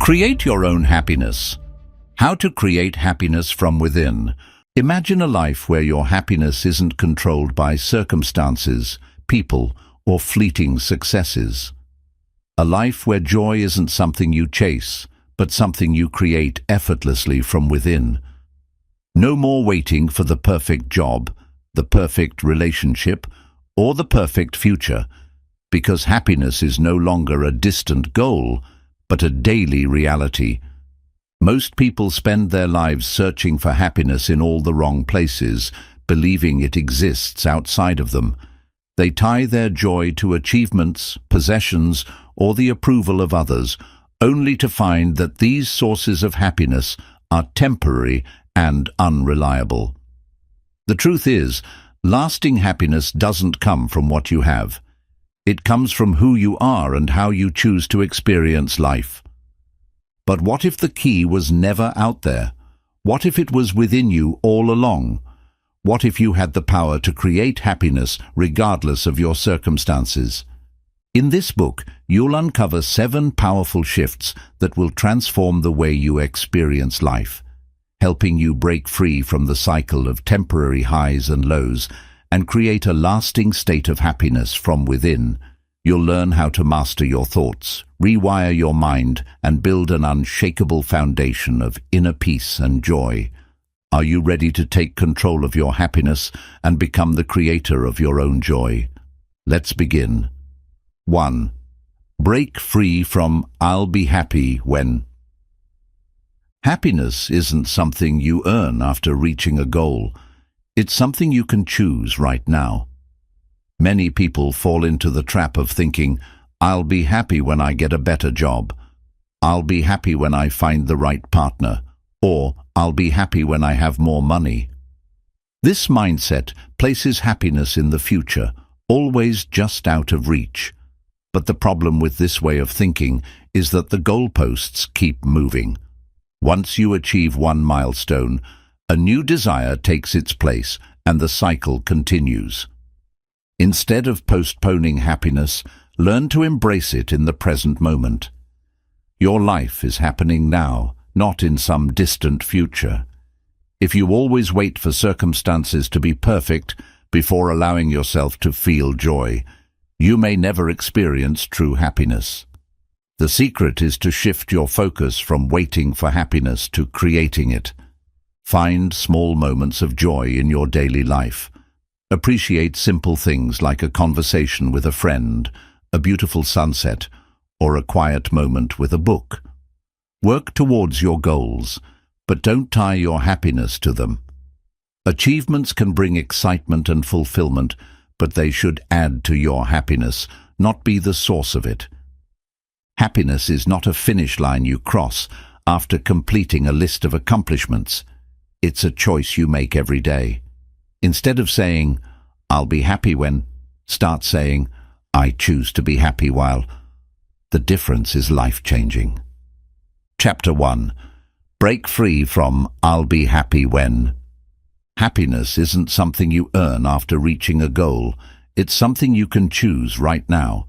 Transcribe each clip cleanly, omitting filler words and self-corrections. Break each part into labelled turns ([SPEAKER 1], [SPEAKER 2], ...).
[SPEAKER 1] Create your own happiness. How to create happiness from within. Imagine a life where your happiness isn't controlled by circumstances, people, or fleeting successes. A life where joy isn't something you chase, but something you create effortlessly from within. No more waiting for the perfect job, the perfect relationship, or the perfect future, because happiness is no longer a distant goal, but a daily reality. Most people spend their lives searching for happiness in all the wrong places, believing it exists outside of them. They tie their joy to achievements, possessions, or the approval of others, only to find that these sources of happiness are temporary and unreliable. The truth is, lasting happiness doesn't come from what you have. It comes from who you are and how you choose to experience life. But what if the key was never out there? What if it was within you all along? What if you had the power to create happiness regardless of your circumstances? In this book, you'll uncover 7 powerful shifts that will transform the way you experience life, helping you break free from the cycle of temporary highs and lows and create a lasting state of happiness from within. You'll learn how to master your thoughts, rewire your mind, and build an unshakable foundation of inner peace and joy. Are you ready to take control of your happiness and become the creator of your own joy? Let's begin. 1. Break free from "I'll be happy when." Happiness isn't something you earn after reaching a goal. It's something you can choose right now. Many people fall into the trap of thinking, "I'll be happy when I get a better job. I'll be happy when I find the right partner," or "I'll be happy when I have more money." This mindset places happiness in the future, always just out of reach. But the problem with this way of thinking is that the goalposts keep moving. Once you achieve one milestone, a new desire takes its place and the cycle continues. Instead of postponing happiness, learn to embrace it in the present moment. Your life is happening now, not in some distant future. If you always wait for circumstances to be perfect before allowing yourself to feel joy, you may never experience true happiness. The secret is to shift your focus from waiting for happiness to creating it. Find small moments of joy in your daily life. Appreciate simple things like a conversation with a friend, a beautiful sunset, or a quiet moment with a book. Work towards your goals, but don't tie your happiness to them. Achievements can bring excitement and fulfillment, but they should add to your happiness, not be the source of it. Happiness is not a finish line you cross after completing a list of accomplishments. It's a choice you make every day. Instead of saying, "I'll be happy when," start saying, "I choose to be happy while." The difference is life-changing. Chapter 1. Break free from "I'll be happy when." Happiness isn't something you earn after reaching a goal. It's something you can choose right now.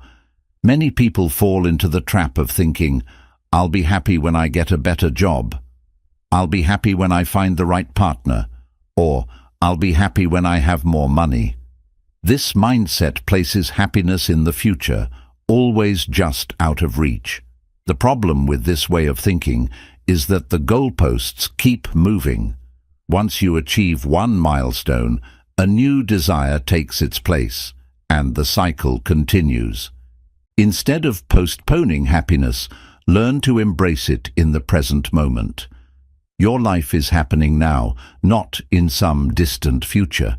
[SPEAKER 1] Many people fall into the trap of thinking, "I'll be happy when I get a better job. I'll be happy when I find the right partner," or "I'll be happy when I have more money." This mindset places happiness in the future, always just out of reach. The problem with this way of thinking is that the goalposts keep moving. Once you achieve one milestone, a new desire takes its place, and the cycle continues. Instead of postponing happiness, learn to embrace it in the present moment. Your life is happening now, not in some distant future.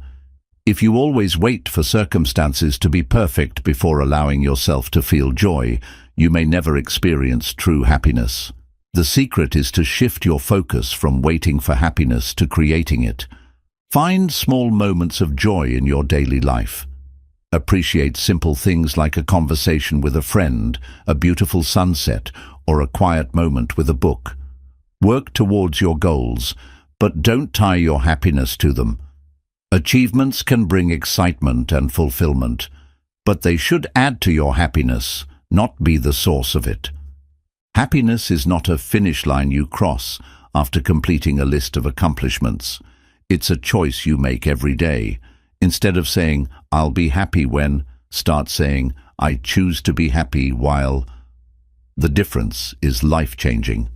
[SPEAKER 1] If you always wait for circumstances to be perfect before allowing yourself to feel joy, you may never experience true happiness. The secret is to shift your focus from waiting for happiness to creating it. Find small moments of joy in your daily life. Appreciate simple things like a conversation with a friend, a beautiful sunset, or a quiet moment with a book. Work towards your goals, but don't tie your happiness to them. Achievements can bring excitement and fulfillment, but they should add to your happiness, not be the source of it. Happiness is not a finish line you cross after completing a list of accomplishments. It's a choice you make every day. Instead of saying, "I'll be happy when," start saying, "I choose to be happy while." The difference is life-changing.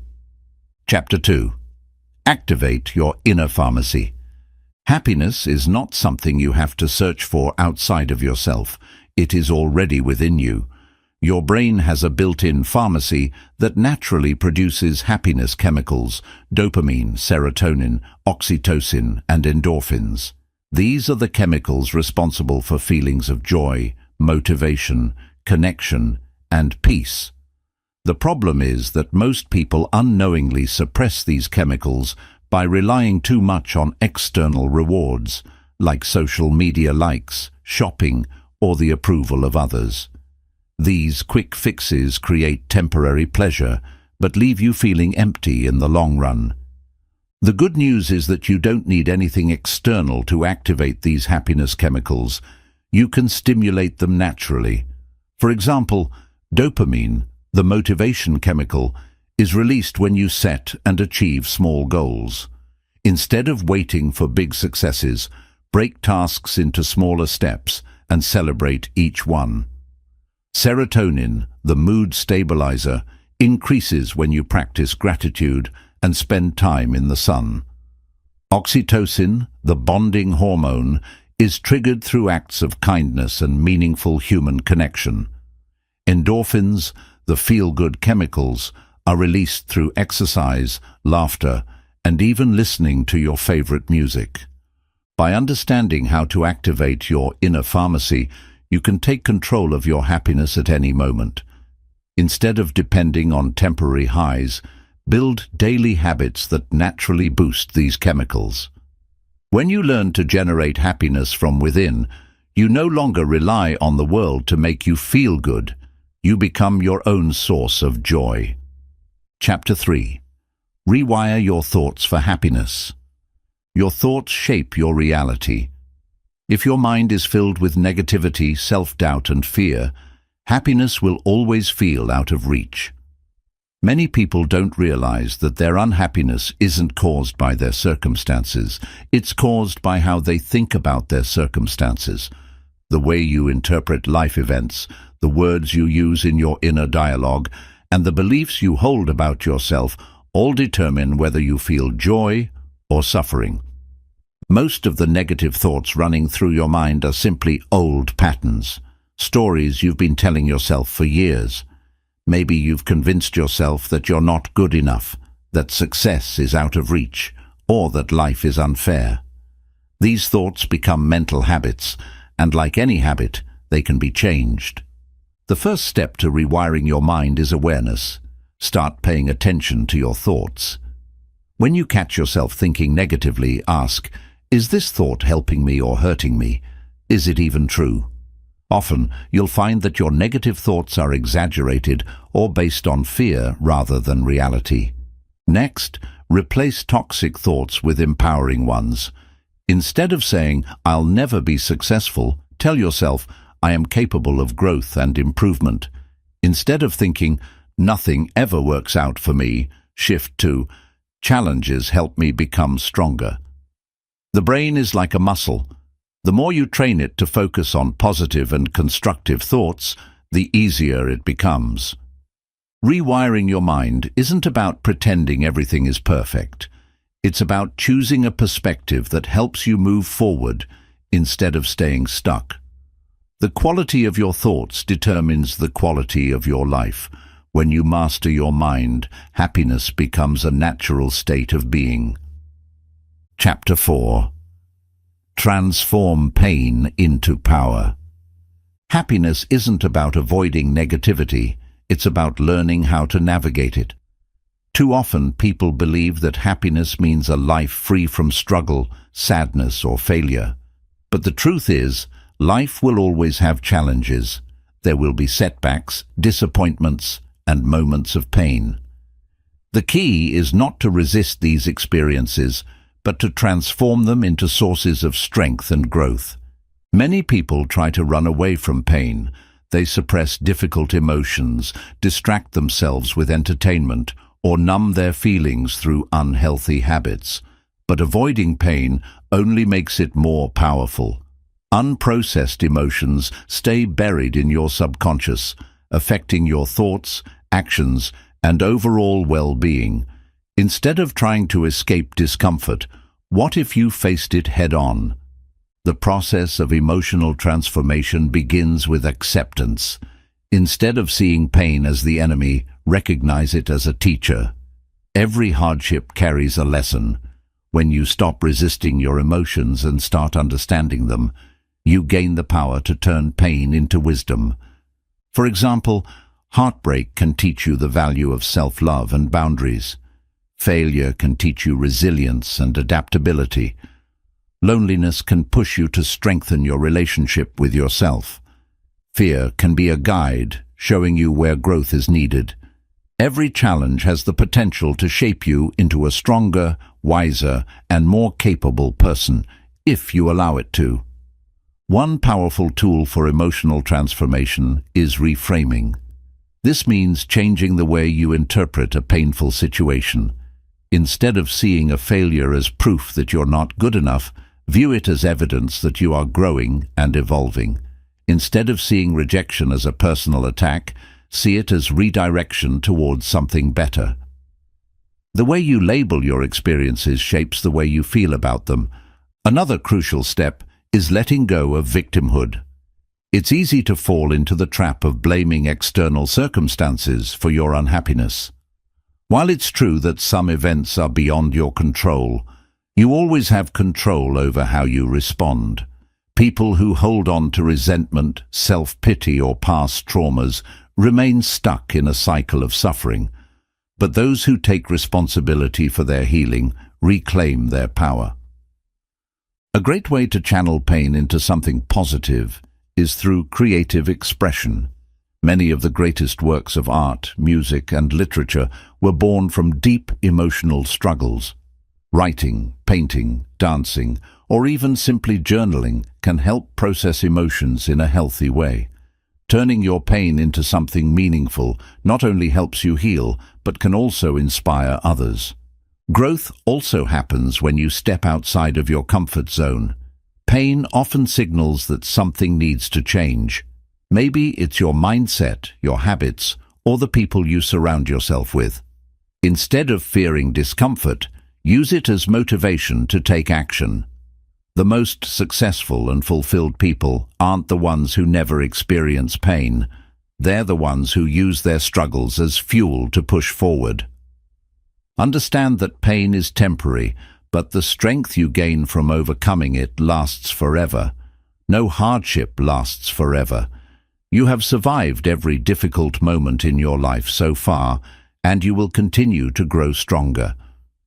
[SPEAKER 1] Chapter 2. Activate your inner pharmacy. Happiness is not something you have to search for outside of yourself. It is already within you. Your brain has a built-in pharmacy that naturally produces happiness chemicals: dopamine, serotonin, oxytocin, and endorphins. These are the chemicals responsible for feelings of joy, motivation, connection, and peace. The problem is that most people unknowingly suppress these chemicals by relying too much on external rewards, like social media likes, shopping, or the approval of others. These quick fixes create temporary pleasure, but leave you feeling empty in the long run. The good news is that you don't need anything external to activate these happiness chemicals. You can stimulate them naturally. For example, dopamine, the motivation chemical, is released when you set and achieve small goals. Instead of waiting for big successes, break tasks into smaller steps and celebrate each one. Serotonin, the mood stabilizer, increases when you practice gratitude and spend time in the sun. Oxytocin, the bonding hormone, is triggered through acts of kindness and meaningful human connection. Endorphins, the feel-good chemicals, are released through exercise, laughter, and even listening to your favorite music. By understanding how to activate your inner pharmacy, you can take control of your happiness at any moment. Instead of depending on temporary highs, build daily habits that naturally boost these chemicals. When you learn to generate happiness from within, you no longer rely on the world to make you feel good. You become your own source of joy. Chapter 3. Rewire your thoughts for happiness. Your thoughts shape your reality. If your mind is filled with negativity, self-doubt, and fear, happiness will always feel out of reach. Many people don't realize that their unhappiness isn't caused by their circumstances. It's caused by how they think about their circumstances. The way you interpret life events, the words you use in your inner dialogue, and the beliefs you hold about yourself all determine whether you feel joy or suffering. Most of the negative thoughts running through your mind are simply old patterns, stories you've been telling yourself for years. Maybe you've convinced yourself that you're not good enough, that success is out of reach, or that life is unfair. These thoughts become mental habits, and like any habit, they can be changed. The first step to rewiring your mind is awareness. Start paying attention to your thoughts. When you catch yourself thinking negatively, ask, "Is this thought helping me or hurting me? Is it even true?" Often, you'll find that your negative thoughts are exaggerated or based on fear rather than reality. Next, replace toxic thoughts with empowering ones. Instead of saying, "I'll never be successful," tell yourself, "I am capable of growth and improvement." Instead of thinking, "Nothing ever works out for me," shift to, "Challenges help me become stronger." The brain is like a muscle. The more you train it to focus on positive and constructive thoughts, the easier it becomes. Rewiring your mind isn't about pretending everything is perfect. It's about choosing a perspective that helps you move forward instead of staying stuck. The quality of your thoughts determines the quality of your life. When you master your mind, happiness becomes a natural state of being. Chapter 4. Transform pain into power. Happiness isn't about avoiding negativity, it's about learning how to navigate it. Too often people believe that happiness means a life free from struggle, sadness, or failure. But the truth is, life will always have challenges. There will be setbacks, disappointments, and moments of pain. The key is not to resist these experiences, but to transform them into sources of strength and growth. Many people try to run away from pain. They suppress difficult emotions, distract themselves with entertainment, or numb their feelings through unhealthy habits. But avoiding pain only makes it more powerful. Unprocessed emotions stay buried in your subconscious, affecting your thoughts, actions, and overall well-being. Instead of trying to escape discomfort, what if you faced it head-on? The process of emotional transformation begins with acceptance. Instead of seeing pain as the enemy, recognize it as a teacher. Every hardship carries a lesson. When you stop resisting your emotions and start understanding them, you gain the power to turn pain into wisdom. For example, heartbreak can teach you the value of self-love and boundaries. Failure can teach you resilience and adaptability. Loneliness can push you to strengthen your relationship with yourself. Fear can be a guide, showing you where growth is needed. Every challenge has the potential to shape you into a stronger, wiser, and more capable person, if you allow it to. One powerful tool for emotional transformation is reframing. This means changing the way you interpret a painful situation. Instead of seeing a failure as proof that you're not good enough, view it as evidence that you are growing and evolving. Instead of seeing rejection as a personal attack, see it as redirection towards something better. The way you label your experiences shapes the way you feel about them. Another crucial step is letting go of victimhood. It's easy to fall into the trap of blaming external circumstances for your unhappiness. While it's true that some events are beyond your control, you always have control over how you respond. People who hold on to resentment, self-pity, or past traumas remain stuck in a cycle of suffering. But those who take responsibility for their healing reclaim their power. A great way to channel pain into something positive is through creative expression. Many of the greatest works of art, music, and literature were born from deep emotional struggles. Writing, painting, dancing, or even simply journaling can help process emotions in a healthy way. Turning your pain into something meaningful not only helps you heal, but can also inspire others. Growth also happens when you step outside of your comfort zone. Pain often signals that something needs to change. Maybe it's your mindset, your habits, or the people you surround yourself with. Instead of fearing discomfort, use it as motivation to take action. The most successful and fulfilled people aren't the ones who never experience pain. They're the ones who use their struggles as fuel to push forward. Understand that pain is temporary, but the strength you gain from overcoming it lasts forever. No hardship lasts forever. You have survived every difficult moment in your life so far, and you will continue to grow stronger.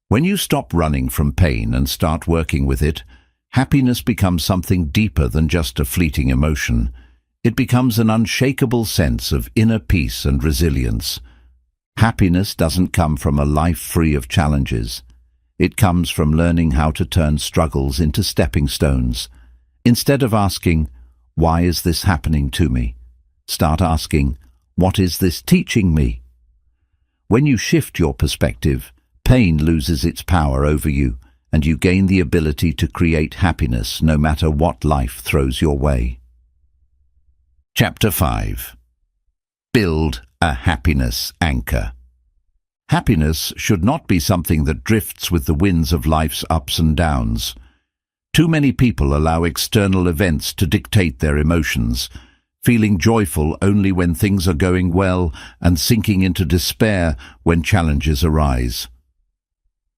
[SPEAKER 1] When you stop running from pain and start working with it, happiness becomes something deeper than just a fleeting emotion. It becomes an unshakable sense of inner peace and resilience. Happiness doesn't come from a life free of challenges. It comes from learning how to turn struggles into stepping stones. Instead of asking, "Why is this happening to me?" start asking, "What is this teaching me?" When you shift your perspective, pain loses its power over you, and you gain the ability to create happiness no matter what life throws your way. Chapter 5. Build a happiness anchor. Happiness should not be something that drifts with the winds of life's ups and downs. Too many people allow external events to dictate their emotions, feeling joyful only when things are going well and sinking into despair when challenges arise.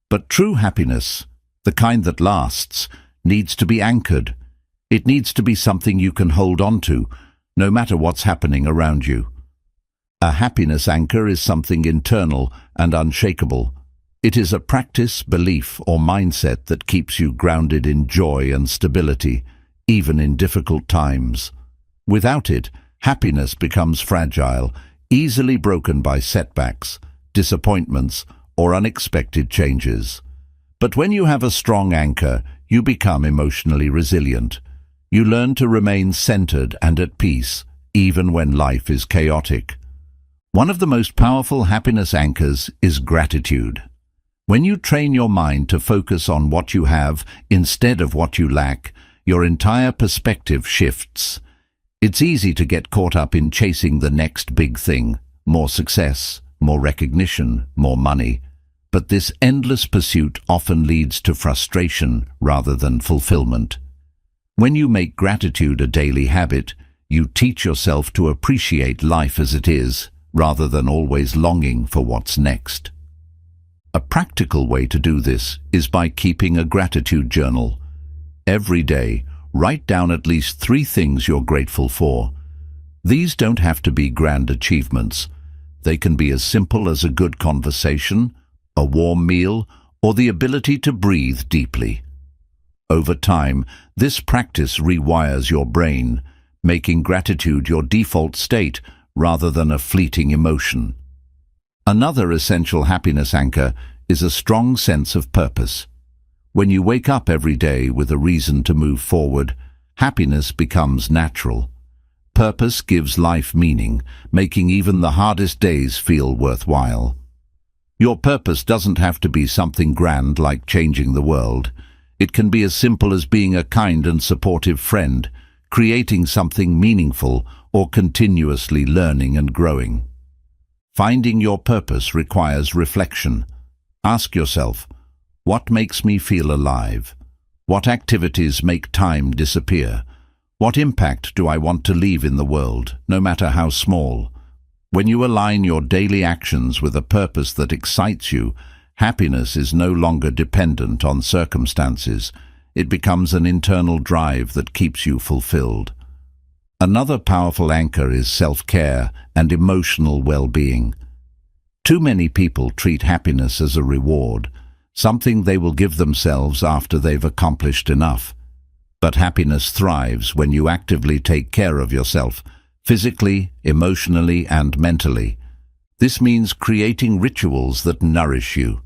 [SPEAKER 1] But true happiness, the kind that lasts, needs to be anchored. It needs to be something you can hold on to, no matter what's happening around you. A happiness anchor is something internal and unshakable. It is a practice, belief, or mindset that keeps you grounded in joy and stability, even in difficult times. Without it, happiness becomes fragile, easily broken by setbacks, disappointments, or unexpected changes. But when you have a strong anchor, you become emotionally resilient. You learn to remain centered and at peace, even when life is chaotic. One of the most powerful happiness anchors is gratitude. When you train your mind to focus on what you have instead of what you lack, your entire perspective shifts. It's easy to get caught up in chasing the next big thing, more success, more recognition, more money. But this endless pursuit often leads to frustration rather than fulfillment. When you make gratitude a daily habit, you teach yourself to appreciate life as it is, rather than always longing for what's next. A practical way to do this is by keeping a gratitude journal. Every day, write down at least 3 things you're grateful for. These don't have to be grand achievements. They can be as simple as a good conversation, a warm meal, or the ability to breathe deeply. Over time, this practice rewires your brain, making gratitude your default state rather than a fleeting emotion. Another essential happiness anchor is a strong sense of purpose. When you wake up every day with a reason to move forward, happiness becomes natural. Purpose gives life meaning, making even the hardest days feel worthwhile. Your purpose doesn't have to be something grand like changing the world. It can be as simple as being a kind and supportive friend, creating something meaningful, or continuously learning and growing. Finding your purpose requires reflection. Ask yourself, what makes me feel alive? What activities make time disappear? What impact do I want to leave in the world, no matter how small? When you align your daily actions with a purpose that excites you, happiness is no longer dependent on circumstances. It becomes an internal drive that keeps you fulfilled. Another powerful anchor is self-care and emotional well-being. Too many people treat happiness as a reward, something they will give themselves after they've accomplished enough. But happiness thrives when you actively take care of yourself, physically, emotionally, and mentally. This means creating rituals that nourish you.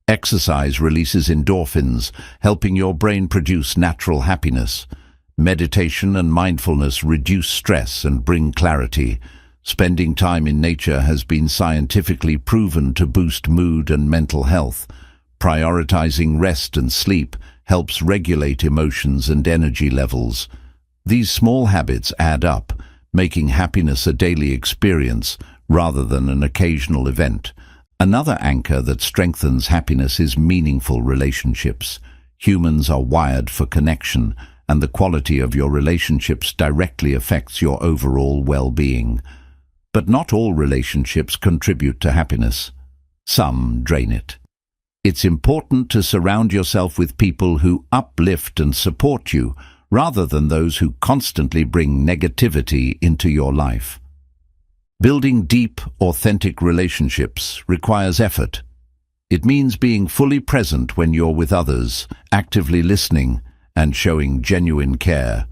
[SPEAKER 1] Exercise releases endorphins, helping your brain produce natural happiness. Meditation and mindfulness reduce stress and bring clarity. Spending time in nature has been scientifically proven to boost mood and mental health. Prioritizing rest and sleep helps regulate emotions and energy levels. These small habits add up, making happiness a daily experience rather than an occasional event. Another anchor that strengthens happiness is meaningful relationships. Humans are wired for connection, and the quality of your relationships directly affects your overall well-being. But not all relationships contribute to happiness. Some drain it. It's important to surround yourself with people who uplift and support you, rather than those who constantly bring negativity into your life. Building deep, authentic relationships requires effort. It means being fully present when you're with others, actively listening, and showing genuine care.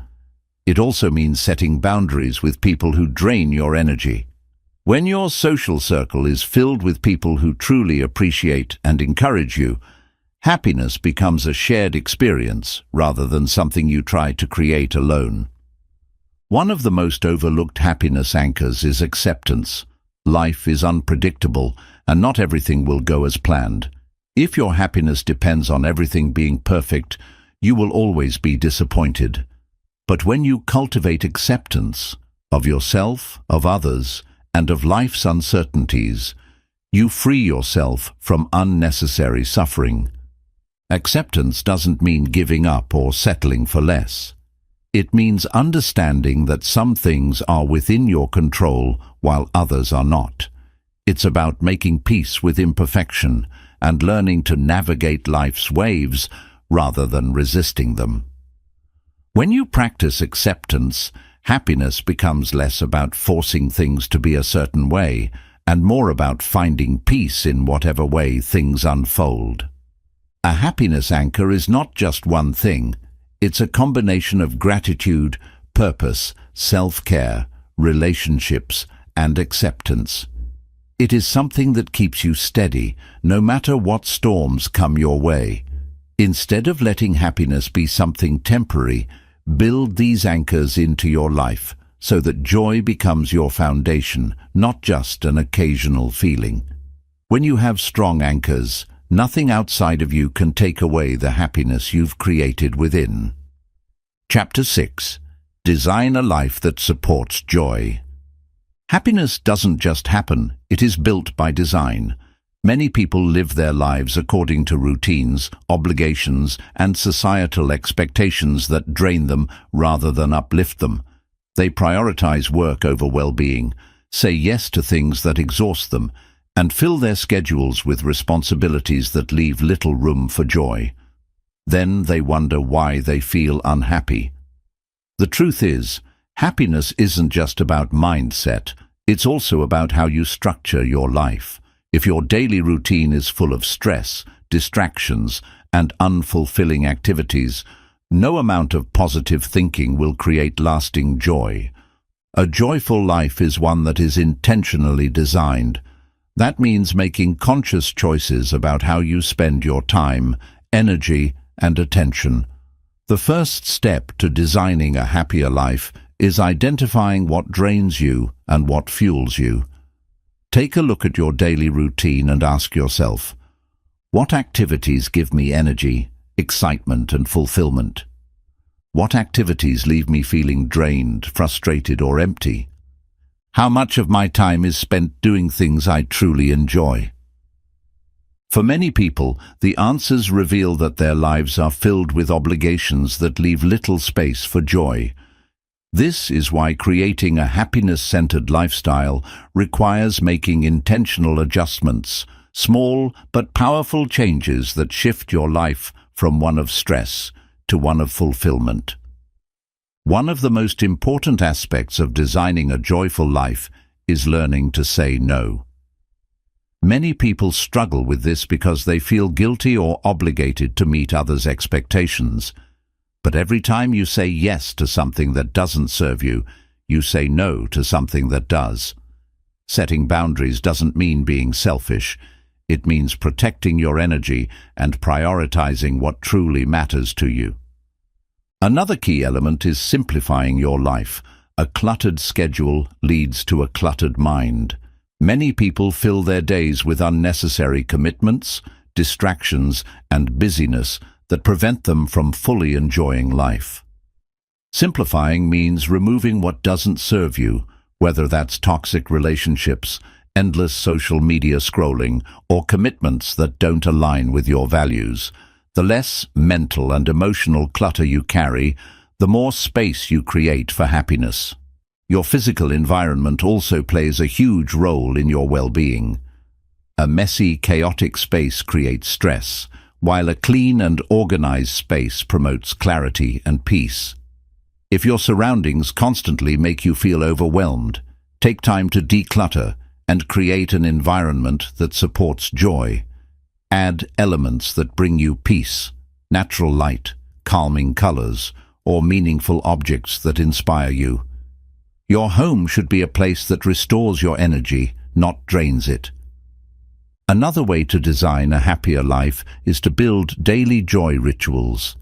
[SPEAKER 1] It also means setting boundaries with people who drain your energy. When your social circle is filled with people who truly appreciate and encourage you, happiness becomes a shared experience rather than something you try to create alone. One of the most overlooked happiness anchors is acceptance. Life is unpredictable, and not everything will go as planned. If your happiness depends on everything being perfect, you will always be disappointed. But when you cultivate acceptance of yourself, of others, and of life's uncertainties, you free yourself from unnecessary suffering. Acceptance doesn't mean giving up or settling for less. It means understanding that some things are within your control while others are not. It's about making peace with imperfection and learning to navigate life's waves rather than resisting them. When you practice acceptance, happiness becomes less about forcing things to be a certain way and more about finding peace in whatever way things unfold. A happiness anchor is not just one thing. It's a combination of gratitude, purpose, self-care, relationships, and acceptance. It is something that keeps you steady, no matter what storms come your way. Instead of letting happiness be something temporary, build these anchors into your life, so that joy becomes your foundation, not just an occasional feeling. When you have strong anchors, nothing outside of you can take away the happiness you've created within. Chapter 6. Design a life that supports joy. Happiness doesn't just happen, it is built by design. Many people live their lives according to routines, obligations, and societal expectations that drain them rather than uplift them. They prioritize work over well-being, say yes to things that exhaust them, and fill their schedules with responsibilities that leave little room for joy. Then they wonder why they feel unhappy. The truth is, happiness isn't just about mindset, it's also about how you structure your life. If your daily routine is full of stress, distractions, and unfulfilling activities, no amount of positive thinking will create lasting joy. A joyful life is one that is intentionally designed. That means making conscious choices about how you spend your time, energy, and attention. The first step to designing a happier life is identifying what drains you and what fuels you. Take a look at your daily routine and ask yourself, what activities give me energy, excitement, and fulfillment? What activities leave me feeling drained, frustrated, or empty? How much of my time is spent doing things I truly enjoy? For many people, the answers reveal that their lives are filled with obligations that leave little space for joy. This is why creating a happiness-centered lifestyle requires making intentional adjustments, small but powerful changes that shift your life from one of stress to one of fulfillment. One of the most important aspects of designing a joyful life is learning to say no. Many people struggle with this because they feel guilty or obligated to meet others' expectations. But every time you say yes to something that doesn't serve you, you say no to something that does. Setting boundaries doesn't mean being selfish. It means protecting your energy and prioritizing what truly matters to you. Another key element is simplifying your life. A cluttered schedule leads to a cluttered mind. Many people fill their days with unnecessary commitments, distractions, and busyness that prevent them from fully enjoying life. Simplifying means removing what doesn't serve you, whether that's toxic relationships, endless social media scrolling, or commitments that don't align with your values. The less mental and emotional clutter you carry, the more space you create for happiness. Your physical environment also plays a huge role in your well-being. A messy, chaotic space creates stress, while a clean and organized space promotes clarity and peace. If your surroundings constantly make you feel overwhelmed, take time to declutter and create an environment that supports joy. Add elements that bring you peace, natural light, calming colors, or meaningful objects that inspire you. Your home should be a place that restores your energy, not drains it. Another way to design a happier life is to build daily joy rituals.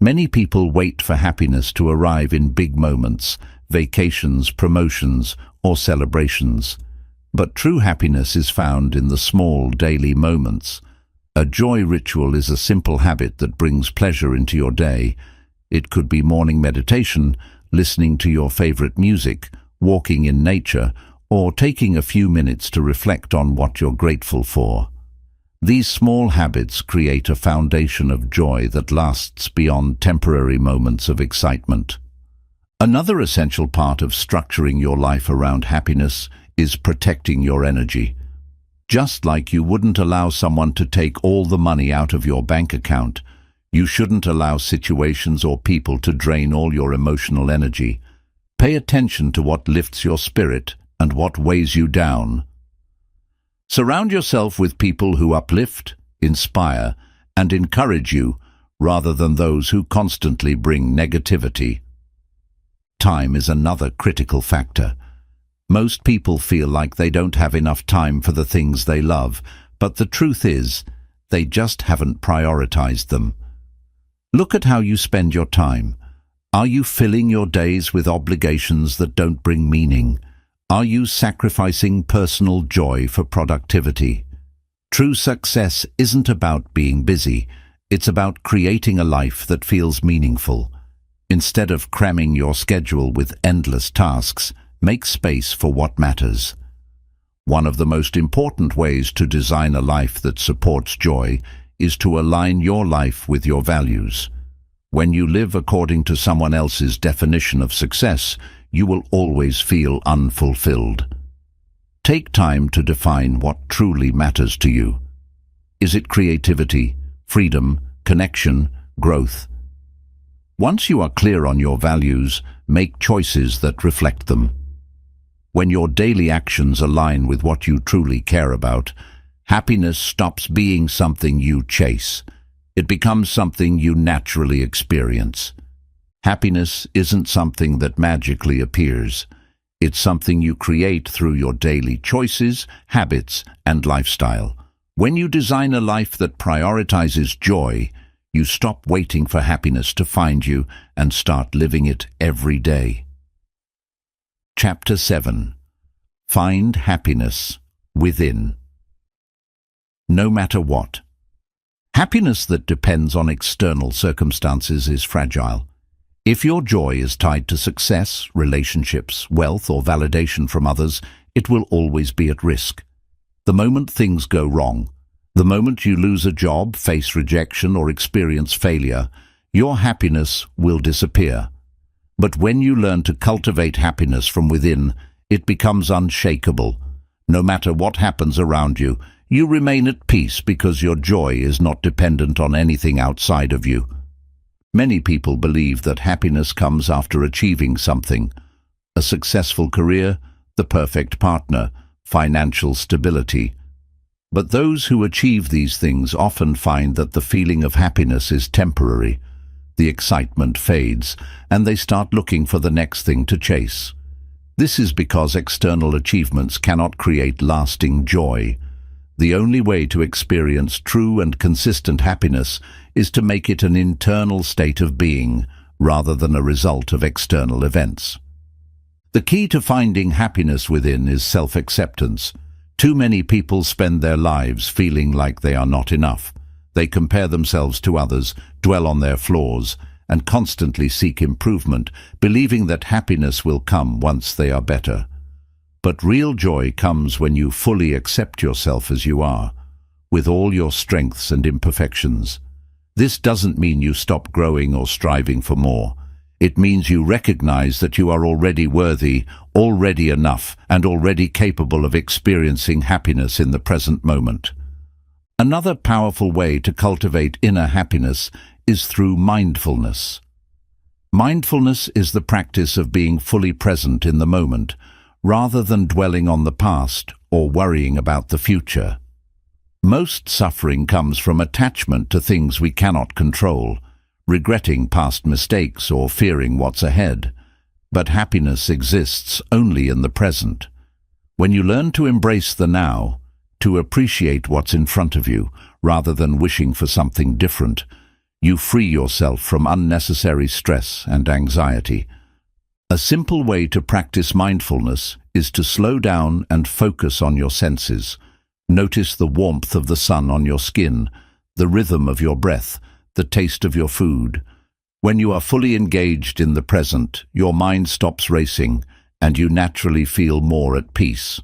[SPEAKER 1] Many people wait for happiness to arrive in big moments, vacations, promotions, or celebrations. But true happiness is found in the small daily moments. A joy ritual is a simple habit that brings pleasure into your day. It could be morning meditation, listening to your favorite music, walking in nature, or taking a few minutes to reflect on what you're grateful for. These small habits create a foundation of joy that lasts beyond temporary moments of excitement. Another essential part of structuring your life around happiness is protecting your energy. Just like you wouldn't allow someone to take all the money out of your bank account, you shouldn't allow situations or people to drain all your emotional energy. Pay attention to what lifts your spirit and what weighs you down. Surround yourself with people who uplift, inspire, and encourage you, rather than those who constantly bring negativity. Time is another critical factor. Most people feel like they don't have enough time for the things they love, but the truth is, they just haven't prioritized them. Look at how you spend your time. Are you filling your days with obligations that don't bring meaning? Are you sacrificing personal joy for productivity? True success isn't about being busy. It's about creating a life that feels meaningful. Instead of cramming your schedule with endless tasks, make space for what matters. One of the most important ways to design a life that supports joy is to align your life with your values. When you live according to someone else's definition of success, you will always feel unfulfilled. Take time to define what truly matters to you. Is it creativity, freedom, connection, growth? Once you are clear on your values, make choices that reflect them. When your daily actions align with what you truly care about, happiness stops being something you chase. It becomes something you naturally experience. Happiness isn't something that magically appears. It's something you create through your daily choices, habits, and lifestyle. When you design a life that prioritizes joy, you stop waiting for happiness to find you and start living it every day. Chapter 7. Find happiness within. No matter what. Happiness that depends on external circumstances is fragile. If your joy is tied to success, relationships, wealth, or validation from others, it will always be at risk. The moment things go wrong, the moment you lose a job, face rejection, or experience failure, your happiness will disappear. But when you learn to cultivate happiness from within, it becomes unshakable. No matter what happens around you, you remain at peace because your joy is not dependent on anything outside of you. Many people believe that happiness comes after achieving something: a successful career, the perfect partner, financial stability. But those who achieve these things often find that the feeling of happiness is temporary. The excitement fades, and they start looking for the next thing to chase. This is because external achievements cannot create lasting joy. The only way to experience true and consistent happiness is to make it an internal state of being, rather than a result of external events. The key to finding happiness within is self-acceptance. Too many people spend their lives feeling like they are not enough. They compare themselves to others, dwell on their flaws, and constantly seek improvement, believing that happiness will come once they are better. But real joy comes when you fully accept yourself as you are, with all your strengths and imperfections. This doesn't mean you stop growing or striving for more. It means you recognize that you are already worthy, already enough, and already capable of experiencing happiness in the present moment. Another powerful way to cultivate inner happiness is through mindfulness. Mindfulness is the practice of being fully present in the moment, rather than dwelling on the past or worrying about the future. Most suffering comes from attachment to things we cannot control, regretting past mistakes or fearing what's ahead. But happiness exists only in the present. When you learn to embrace the now, to appreciate what's in front of you, rather than wishing for something different, you free yourself from unnecessary stress and anxiety. A simple way to practice mindfulness is to slow down and focus on your senses. Notice the warmth of the sun on your skin, the rhythm of your breath, the taste of your food. When you are fully engaged in the present, your mind stops racing, and you naturally feel more at peace.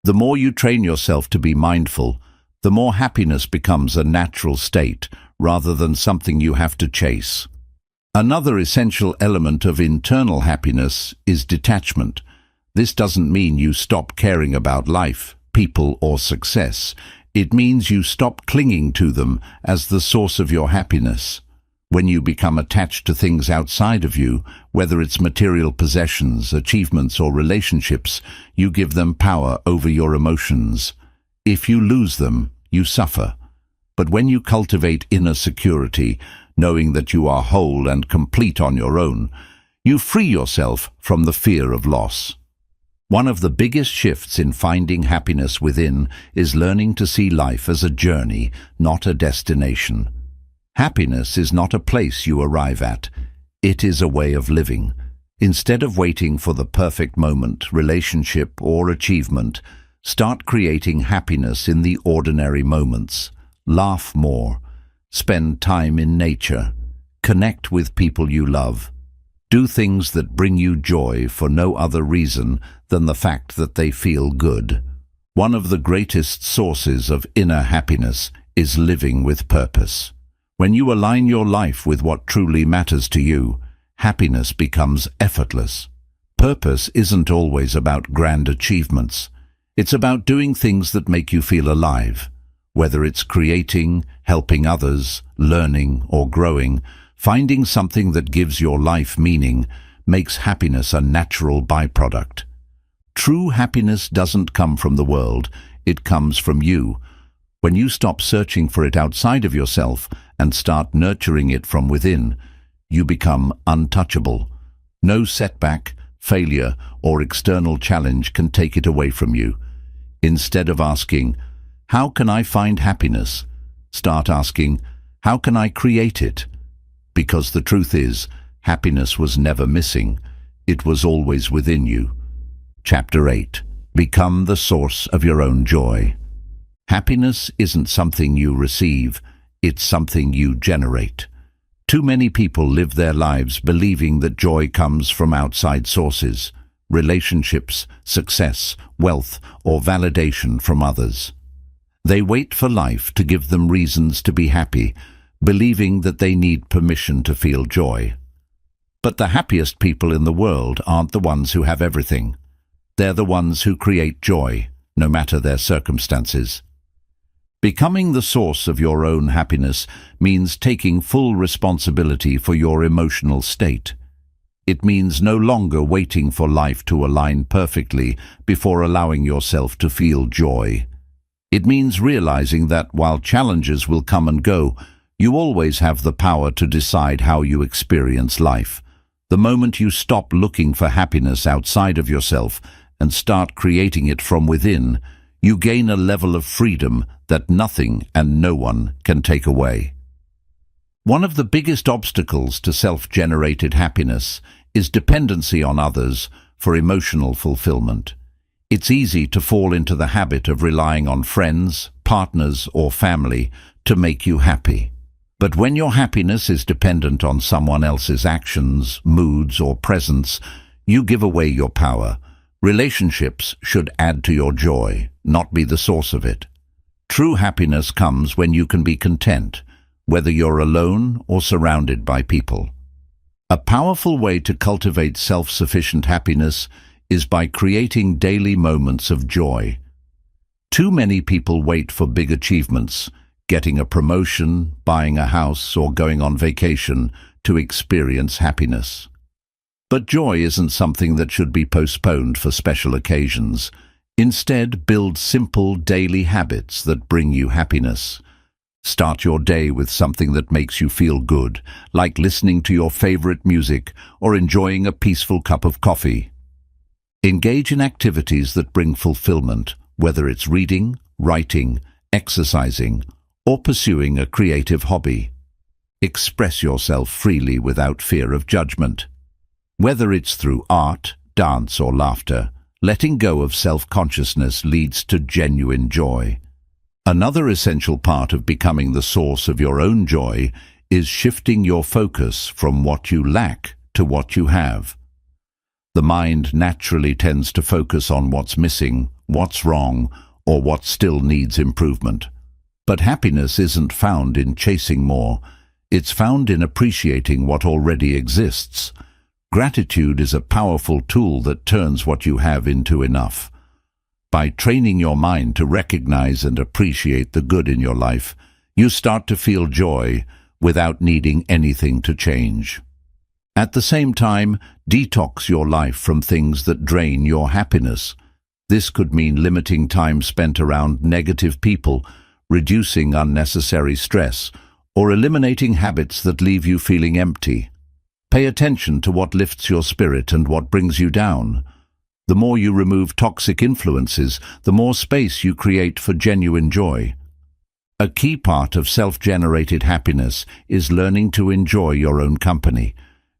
[SPEAKER 1] The more you train yourself to be mindful, the more happiness becomes a natural state, rather than something you have to chase. Another essential element of internal happiness is detachment. This doesn't mean you stop caring about life, people, or success. It means you stop clinging to them as the source of your happiness. When you become attached to things outside of you, whether it's material possessions, achievements, or relationships, you give them power over your emotions. If you lose them, you suffer. But when you cultivate inner security, knowing that you are whole and complete on your own, you free yourself from the fear of loss. One of the biggest shifts in finding happiness within is learning to see life as a journey, not a destination. Happiness is not a place you arrive at. It is a way of living. Instead of waiting for the perfect moment, relationship, or achievement, start creating happiness in the ordinary moments. Laugh more. Spend time in nature. Connect with people you love. Do things that bring you joy for no other reason than the fact that they feel good. One of the greatest sources of inner happiness is living with purpose. When you align your life with what truly matters to you, happiness becomes effortless. Purpose isn't always about grand achievements. It's about doing things that make you feel alive. Whether it's creating, helping others, learning, or growing, finding something that gives your life meaning makes happiness a natural byproduct. True happiness doesn't come from the world, it comes from you. When you stop searching for it outside of yourself and start nurturing it from within, you become untouchable. No setback, failure, or external challenge can take it away from you. Instead of asking, "How can I find happiness?" start asking, "How can I create it?" Because the truth is, happiness was never missing. It was always within you. Chapter 8. Become the source of your own joy. Happiness isn't something you receive, it's something you generate. Too many people live their lives believing that joy comes from outside sources, relationships, success, wealth, or validation from others. They wait for life to give them reasons to be happy, believing that they need permission to feel joy. But the happiest people in the world aren't the ones who have everything. They're the ones who create joy, no matter their circumstances. Becoming the source of your own happiness means taking full responsibility for your emotional state. It means no longer waiting for life to align perfectly before allowing yourself to feel joy. It means realizing that while challenges will come and go, you always have the power to decide how you experience life. The moment you stop looking for happiness outside of yourself and start creating it from within, you gain a level of freedom that nothing and no one can take away. One of the biggest obstacles to self-generated happiness is dependency on others for emotional fulfillment. It's easy to fall into the habit of relying on friends, partners, or family to make you happy. But when your happiness is dependent on someone else's actions, moods, or presence, you give away your power. Relationships should add to your joy, not be the source of it. True happiness comes when you can be content, whether you're alone or surrounded by people. A powerful way to cultivate self-sufficient happiness is by creating daily moments of joy. Too many people wait for big achievements, getting a promotion, buying a house, or going on vacation to experience happiness. But joy isn't something that should be postponed for special occasions. Instead, build simple daily habits that bring you happiness. Start your day with something that makes you feel good, like listening to your favorite music or enjoying a peaceful cup of coffee. Engage in activities that bring fulfillment, whether it's reading, writing, exercising, or pursuing a creative hobby. Express yourself freely without fear of judgment. Whether it's through art, dance, or laughter, letting go of self-consciousness leads to genuine joy. Another essential part of becoming the source of your own joy is shifting your focus from what you lack to what you have. The mind naturally tends to focus on what's missing, what's wrong, or what still needs improvement. But happiness isn't found in chasing more, it's found in appreciating what already exists. Gratitude is a powerful tool that turns what you have into enough. By training your mind to recognize and appreciate the good in your life, you start to feel joy without needing anything to change. At the same time, detox your life from things that drain your happiness. This could mean limiting time spent around negative people, reducing unnecessary stress, or eliminating habits that leave you feeling empty. Pay attention to what lifts your spirit and what brings you down. The more you remove toxic influences, the more space you create for genuine joy. A key part of self-generated happiness is learning to enjoy your own company.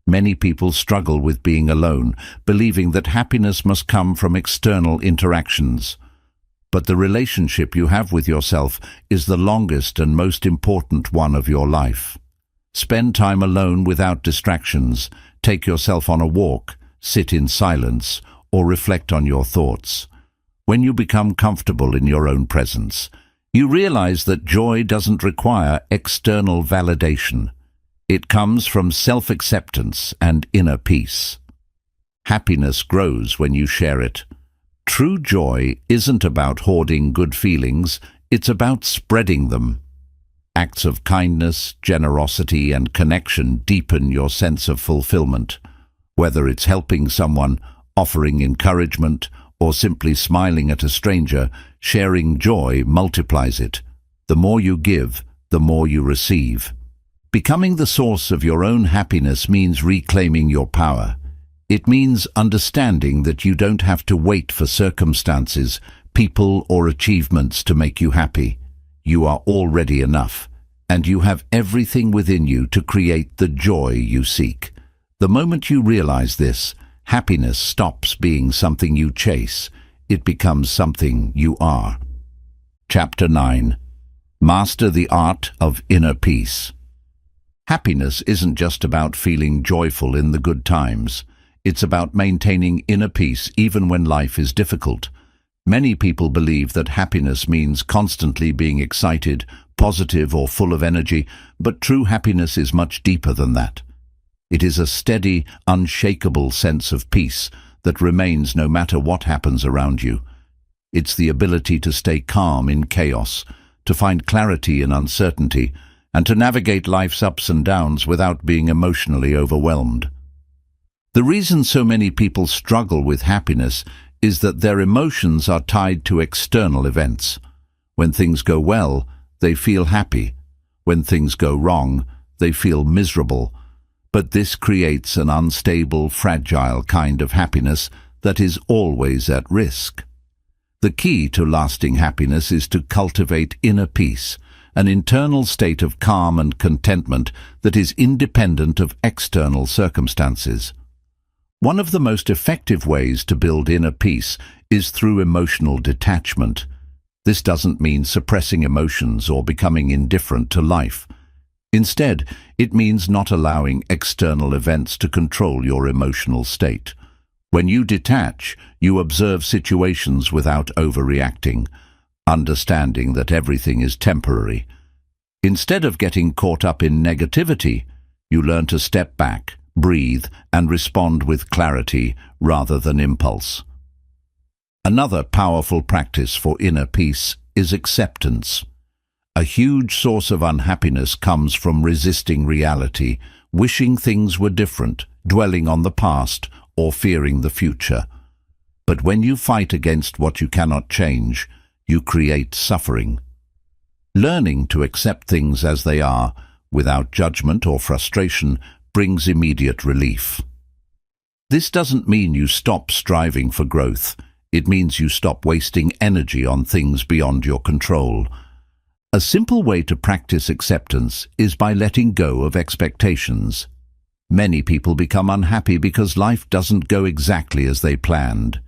[SPEAKER 1] Many people struggle with being alone, believing that happiness must come from external interactions. But the relationship you have with yourself is the longest and most important one of your life. Spend time alone without distractions. Take yourself on a walk, sit in silence, or reflect on your thoughts. When you become comfortable in your own presence, you realize that joy doesn't require external validation. It comes from self-acceptance and inner peace. Happiness grows when you share it. True joy isn't about hoarding good feelings, it's about spreading them. Acts of kindness, generosity, and connection deepen your sense of fulfillment. Whether it's helping someone, offering encouragement, or simply smiling at a stranger, sharing joy multiplies it. The more you give, the more you receive. Becoming the source of your own happiness means reclaiming your power. It means understanding that you don't have to wait for circumstances, people, or achievements to make you happy. You are already enough, and you have everything within you to create the joy you seek. The moment you realize this, happiness stops being something you chase. It becomes something you are. Chapter 9. Master the Art of Inner Peace. Happiness isn't just about feeling joyful in the good times. It's about maintaining inner peace even when life is difficult. Many people believe that happiness means constantly being excited, positive, or full of energy, but true happiness is much deeper than that. It is a steady, unshakable sense of peace that remains no matter what happens around you. It's the ability to stay calm in chaos, to find clarity in uncertainty, and to navigate life's ups and downs without being emotionally overwhelmed. The reason so many people struggle with happiness is that their emotions are tied to external events. When things go well, they feel happy. When things go wrong, they feel miserable. But this creates an unstable, fragile kind of happiness that is always at risk. The key to lasting happiness is to cultivate inner peace, an internal state of calm and contentment that is independent of external circumstances. One of the most effective ways to build inner peace is through emotional detachment. This doesn't mean suppressing emotions or becoming indifferent to life. Instead, it means not allowing external events to control your emotional state. When you detach, you observe situations without overreacting, understanding that everything is temporary. Instead of getting caught up in negativity, you learn to step back, breathe, and respond with clarity rather than impulse. Another powerful practice for inner peace is acceptance. A huge source of unhappiness comes from resisting reality, wishing things were different, dwelling on the past, or fearing the future. But when you fight against what you cannot change, you create suffering. Learning to accept things as they are, without judgment or frustration, brings immediate relief. This doesn't mean you stop striving for growth. It means you stop wasting energy on things beyond your control. A simple way to practice acceptance is by letting go of expectations. Many people become unhappy because life doesn't go exactly as they planned.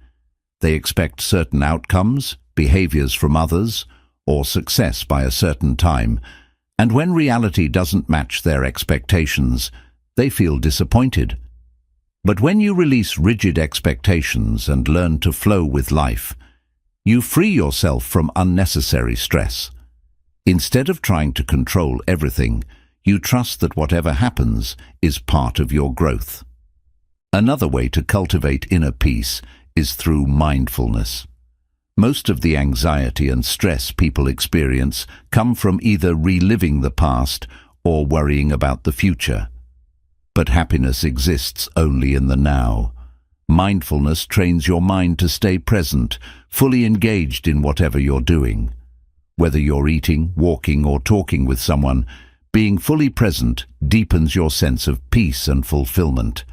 [SPEAKER 1] They expect certain outcomes, behaviors from others, or success by a certain time, and when reality doesn't match their expectations, they feel disappointed. But when you release rigid expectations and learn to flow with life, you free yourself from unnecessary stress. Instead of trying to control everything, you trust that whatever happens is part of your growth. Another way to cultivate inner peace is through mindfulness. Most of the anxiety and stress people experience come from either reliving the past or worrying about the future. But happiness exists only in the now. Mindfulness trains your mind to stay present, fully engaged in whatever you're doing. Whether you're eating, walking, or talking with someone, being fully present deepens your sense of peace and fulfillment.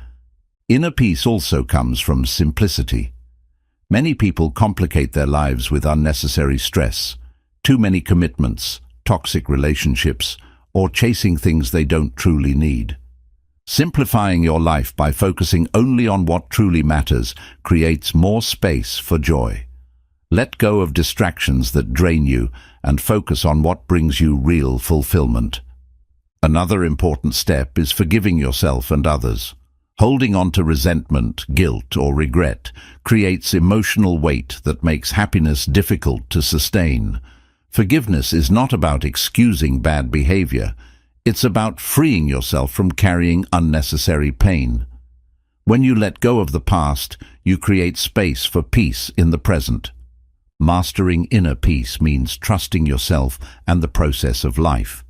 [SPEAKER 1] Inner peace also comes from simplicity. Many people complicate their lives with unnecessary stress, too many commitments, toxic relationships, or chasing things they don't truly need. Simplifying your life by focusing only on what truly matters creates more space for joy. Let go of distractions that drain you and focus on what brings you real fulfillment. Another important step is forgiving yourself and others. Holding on to resentment, guilt, or regret creates emotional weight that makes happiness difficult to sustain. Forgiveness is not about excusing bad behavior. It's about freeing yourself from carrying unnecessary pain. When you let go of the past, you create space for peace in the present. Mastering inner peace means trusting yourself and the process of life.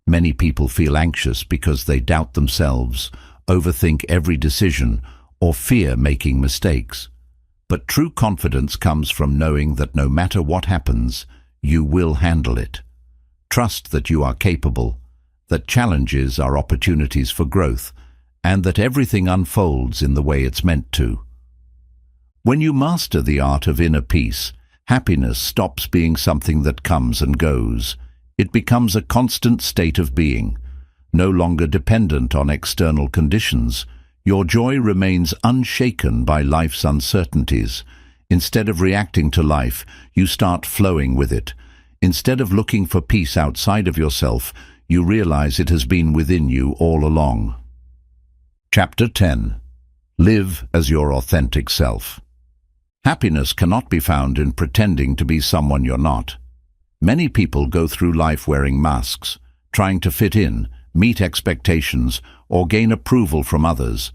[SPEAKER 1] Many people feel anxious because they doubt themselves, overthink every decision, or fear making mistakes. But true confidence comes from knowing that no matter what happens, you will handle it. Trust that you are capable, that challenges are opportunities for growth, and that everything unfolds in the way it's meant to. When you master the art of inner peace, happiness stops being something that comes and goes. It becomes a constant state of being, no longer dependent on external conditions. Your joy remains unshaken by life's uncertainties. Instead of reacting to life, you start flowing with it. Instead of looking for peace outside of yourself, you realize it has been within you all along. Chapter 10. Live as your authentic self. Happiness cannot be found in pretending to be someone you're not. Many people go through life wearing masks, trying to fit in, meet expectations, or gain approval from others.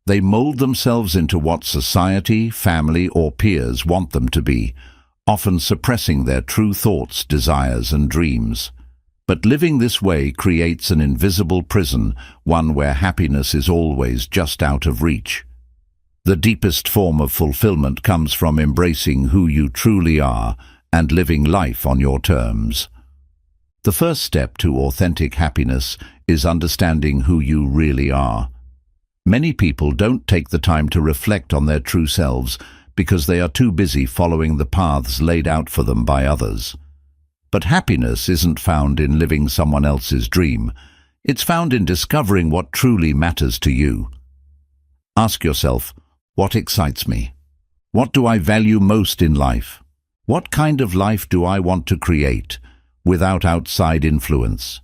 [SPEAKER 1] They mold themselves into what society, family, or peers want them to be, often suppressing their true thoughts, desires, and dreams. But living this way creates an invisible prison, one where happiness is always just out of reach. The deepest form of fulfillment comes from embracing who you truly are and living life on your terms. The first step to authentic happiness is understanding who you really are. Many people don't take the time to reflect on their true selves because they are too busy following the paths laid out for them by others. But happiness isn't found in living someone else's dream. It's found in discovering what truly matters to you. Ask yourself, what excites me? What do I value most in life? What kind of life do I want to create without outside influence?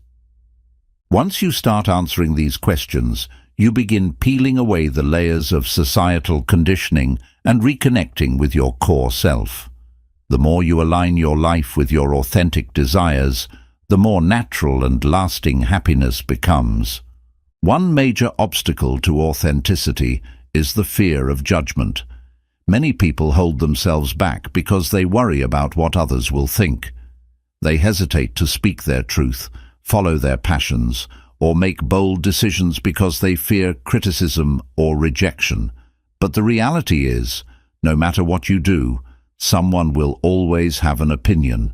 [SPEAKER 1] Once you start answering these questions, you begin peeling away the layers of societal conditioning and reconnecting with your core self. The more you align your life with your authentic desires, the more natural and lasting happiness becomes. One major obstacle to authenticity is the fear of judgment. Many people hold themselves back because they worry about what others will think. They hesitate to speak their truth, follow their passions, or make bold decisions because they fear criticism or rejection. But the reality is, no matter what you do, someone will always have an opinion.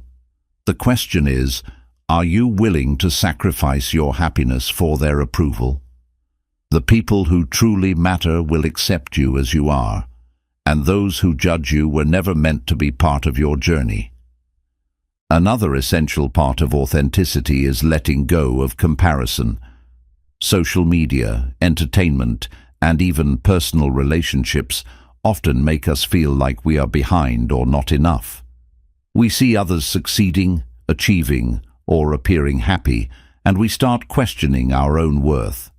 [SPEAKER 1] The question is, are you willing to sacrifice your happiness for their approval? The people who truly matter will accept you as you are, and those who judge you were never meant to be part of your journey. Another essential part of authenticity is letting go of comparison. Social media, entertainment, and even personal relationships often make us feel like we are behind or not enough. We see others succeeding, achieving, or appearing happy, and we start questioning our own worth.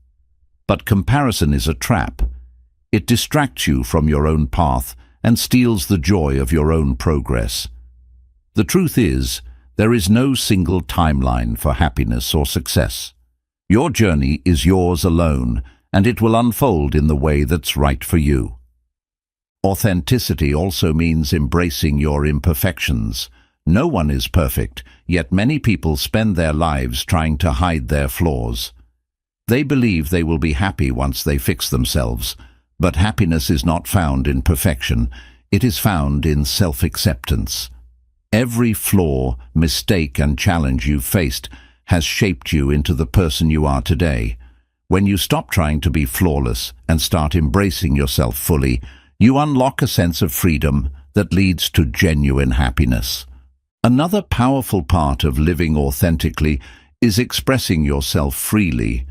[SPEAKER 1] But comparison is a trap. It distracts you from your own path and steals the joy of your own progress. The truth is, there is no single timeline for happiness or success. Your journey is yours alone, and it will unfold in the way that's right for you. Authenticity also means embracing your imperfections. No one is perfect, yet many people spend their lives trying to hide their flaws. They believe they will be happy once they fix themselves, but happiness is not found in perfection. It is found in self-acceptance. Every flaw, mistake, and challenge you've faced has shaped you into the person you are today. When you stop trying to be flawless and start embracing yourself fully, you unlock a sense of freedom that leads to genuine happiness. Another powerful part of living authentically is expressing yourself freely.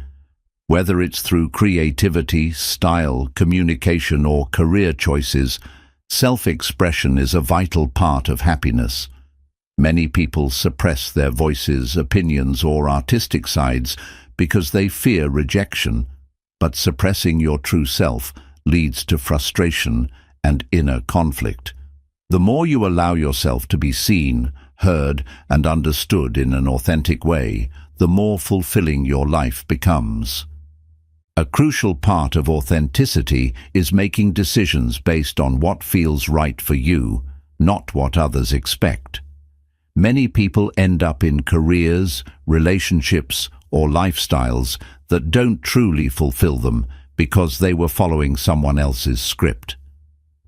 [SPEAKER 1] Whether it's through creativity, style, communication, or career choices, self-expression is a vital part of happiness. Many people suppress their voices, opinions, or artistic sides because they fear rejection, but suppressing your true self leads to frustration and inner conflict. The more you allow yourself to be seen, heard, and understood in an authentic way, the more fulfilling your life becomes. A crucial part of authenticity is making decisions based on what feels right for you, not what others expect. Many people end up in careers, relationships, or lifestyles that don't truly fulfill them because they were following someone else's script.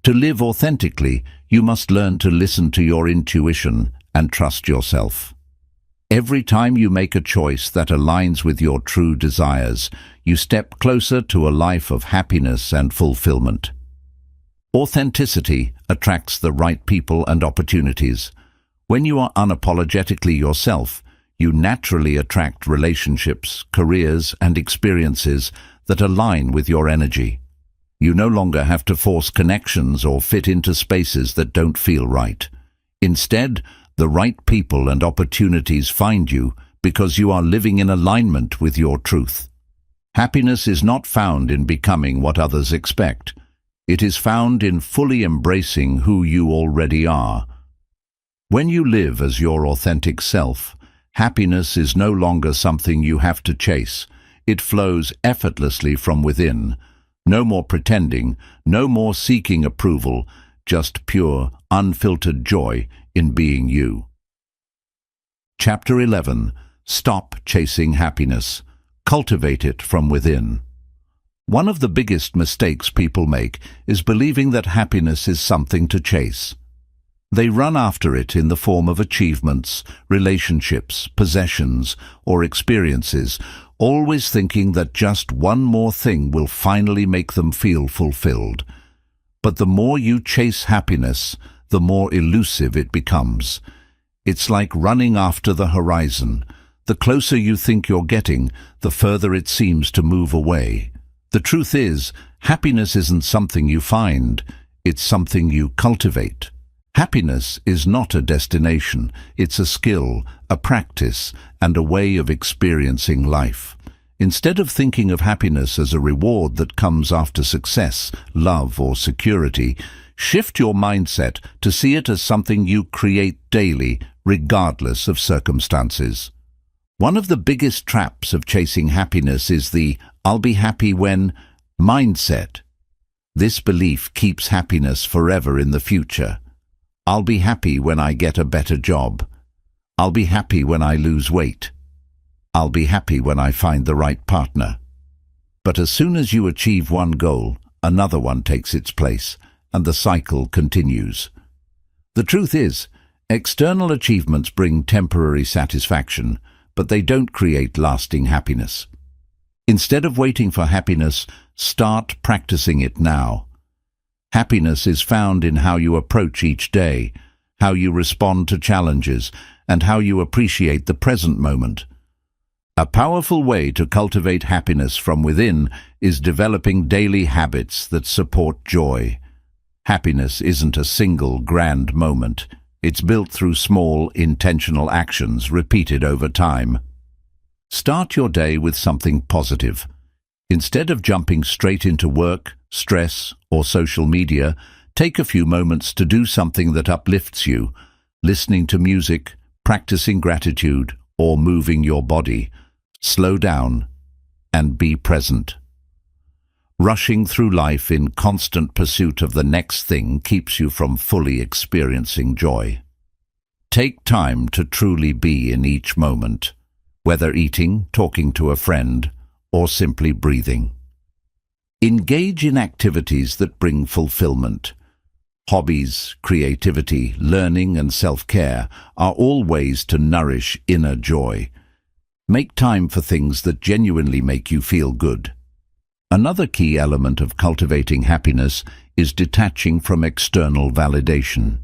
[SPEAKER 1] To live authentically, you must learn to listen to your intuition and trust yourself. Every time you make a choice that aligns with your true desires, you step closer to a life of happiness and fulfillment. Authenticity attracts the right people and opportunities. When you are unapologetically yourself, you naturally attract relationships, careers, and experiences that align with your energy. You no longer have to force connections or fit into spaces that don't feel right. Instead, the right people and opportunities find you because you are living in alignment with your truth. Happiness is not found in becoming what others expect. It is found in fully embracing who you already are. When you live as your authentic self, happiness is no longer something you have to chase. It flows effortlessly from within. No more pretending, no more seeking approval, just pure, unfiltered joy in being you. Chapter 11. Stop chasing happiness. Cultivate it from within. One of the biggest mistakes people make is believing that happiness is something to chase. They run after it in the form of achievements, relationships, possessions, or experiences, always thinking that just one more thing will finally make them feel fulfilled. But the more you chase happiness, the more elusive it becomes. It's like running after the horizon. The closer you think you're getting, the further it seems to move away. The truth is, happiness isn't something you find, it's something you cultivate. Happiness is not a destination, it's a skill, a practice, and a way of experiencing life. Instead of thinking of happiness as a reward that comes after success, love, or security, shift your mindset to see it as something you create daily, regardless of circumstances. One of the biggest traps of chasing happiness is the "I'll be happy when" mindset. This belief keeps happiness forever in the future. I'll be happy when I get a better job. I'll be happy when I lose weight. I'll be happy when I find the right partner. But as soon as you achieve one goal, another one takes its place, and the cycle continues. The truth is, external achievements bring temporary satisfaction, but they don't create lasting happiness. Instead of waiting for happiness, start practicing it now. Happiness is found in how you approach each day, how you respond to challenges, and how you appreciate the present moment. A powerful way to cultivate happiness from within is developing daily habits that support joy. Happiness isn't a single grand moment. It's built through small, intentional actions repeated over time. Start your day with something positive. Instead of jumping straight into work, stress, or social media, take a few moments to do something that uplifts you, listening to music, practicing gratitude, or moving your body. Slow down and be present. Rushing through life in constant pursuit of the next thing keeps you from fully experiencing joy. Take time to truly be in each moment, whether eating, talking to a friend, or simply breathing. Engage in activities that bring fulfillment. Hobbies, creativity, learning, and self-care are all ways to nourish inner joy. Make time for things that genuinely make you feel good. Another key element of cultivating happiness is detaching from external validation.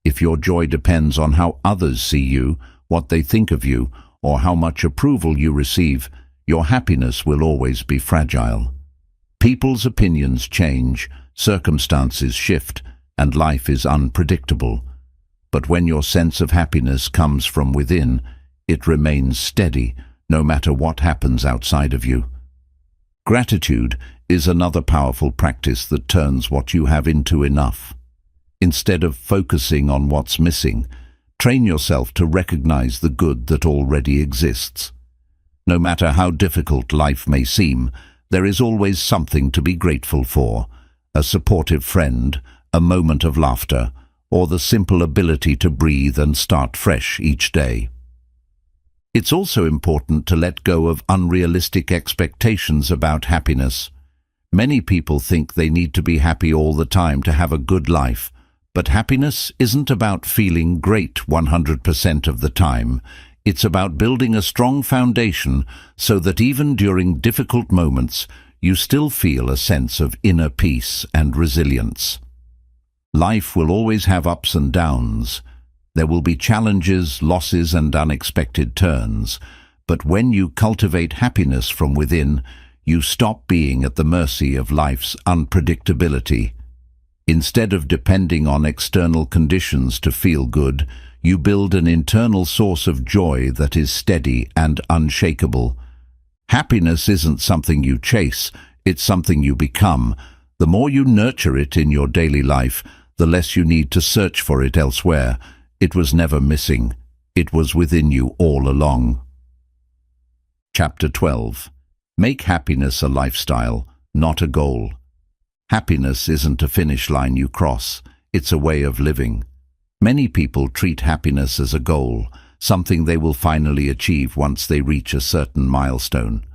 [SPEAKER 1] If your joy depends on how others see you, what they think of you, or how much approval you receive, your happiness will always be fragile. People's opinions change, circumstances shift, and life is unpredictable. But when your sense of happiness comes from within, it remains steady, no matter what happens outside of you. Gratitude is another powerful practice that turns what you have into enough. Instead of focusing on what's missing, train yourself to recognize the good that already exists. No matter how difficult life may seem, there is always something to be grateful for: a supportive friend, a moment of laughter, or the simple ability to breathe and start fresh each day. It's also important to let go of unrealistic expectations about happiness. Many people think they need to be happy all the time to have a good life, but happiness isn't about feeling great 100% of the time. It's about building a strong foundation so that even during difficult moments, you still feel a sense of inner peace and resilience. Life will always have ups and downs. There will be challenges, losses, and unexpected turns. But when you cultivate happiness from within, you stop being at the mercy of life's unpredictability. Instead of depending on external conditions to feel good, you build an internal source of joy that is steady and unshakable. Happiness isn't something you chase, it's something you become. The more you nurture it in your daily life, the less you need to search for it elsewhere. It was never missing. It was within you all along. Chapter 12. Make happiness a lifestyle, not a goal. Happiness isn't a finish line you cross, it's a way of living. Many people treat happiness as a goal, something they will finally achieve once they reach a certain milestone.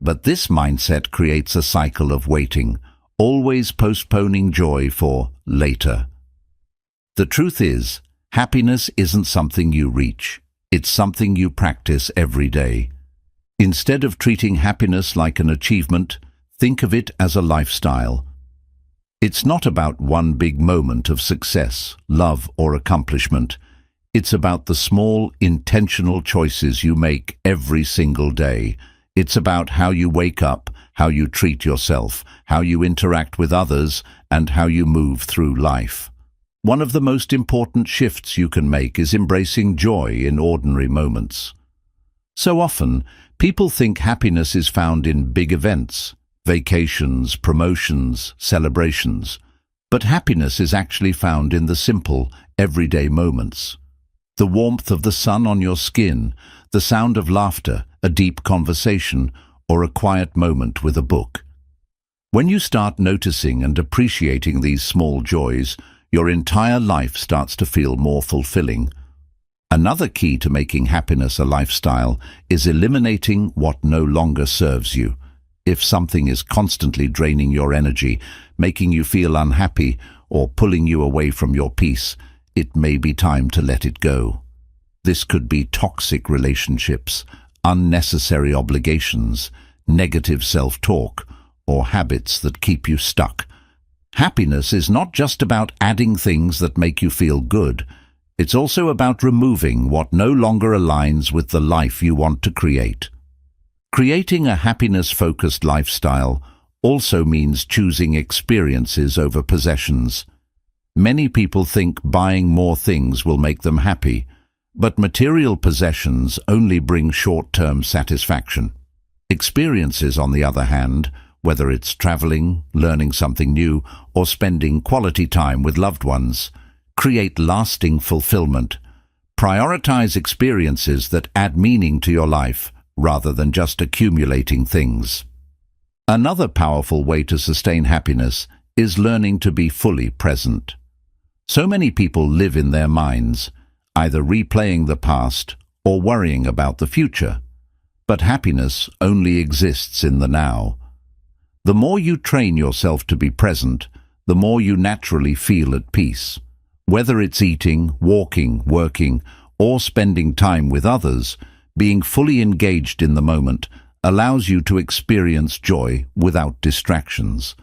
[SPEAKER 1] But this mindset creates a cycle of waiting, always postponing joy for later. The truth is, happiness isn't something you reach, it's something you practice every day. Instead of treating happiness like an achievement, think of it as a lifestyle. It's not about one big moment of success, love, or accomplishment. It's about the small, intentional choices you make every single day. It's about how you wake up, how you treat yourself, how you interact with others, and how you move through life. One of the most important shifts you can make is embracing joy in ordinary moments. So often, people think happiness is found in big events, vacations, promotions, celebrations. But happiness is actually found in the simple, everyday moments. The warmth of the sun on your skin, the sound of laughter, a deep conversation, or a quiet moment with a book. When you start noticing and appreciating these small joys, your entire life starts to feel more fulfilling. Another key to making happiness a lifestyle is eliminating what no longer serves you. If something is constantly draining your energy, making you feel unhappy, or pulling you away from your peace, it may be time to let it go. This could be toxic relationships, unnecessary obligations, negative self-talk, or habits that keep you stuck. Happiness is not just about adding things that make you feel good. It's also about removing what no longer aligns with the life you want to create. Creating a happiness-focused lifestyle also means choosing experiences over possessions. Many people think buying more things will make them happy, but material possessions only bring short-term satisfaction. Experiences, on the other hand, whether it's traveling, learning something new, or spending quality time with loved ones, create lasting fulfillment. Prioritize experiences that add meaning to your life, rather than just accumulating things. Another powerful way to sustain happiness is learning to be fully present. So many people live in their minds, either replaying the past or worrying about the future. But happiness only exists in the now. The more you train yourself to be present, the more you naturally feel at peace. Whether it's eating, walking, working, or spending time with others, being fully engaged in the moment allows you to experience joy without distractions.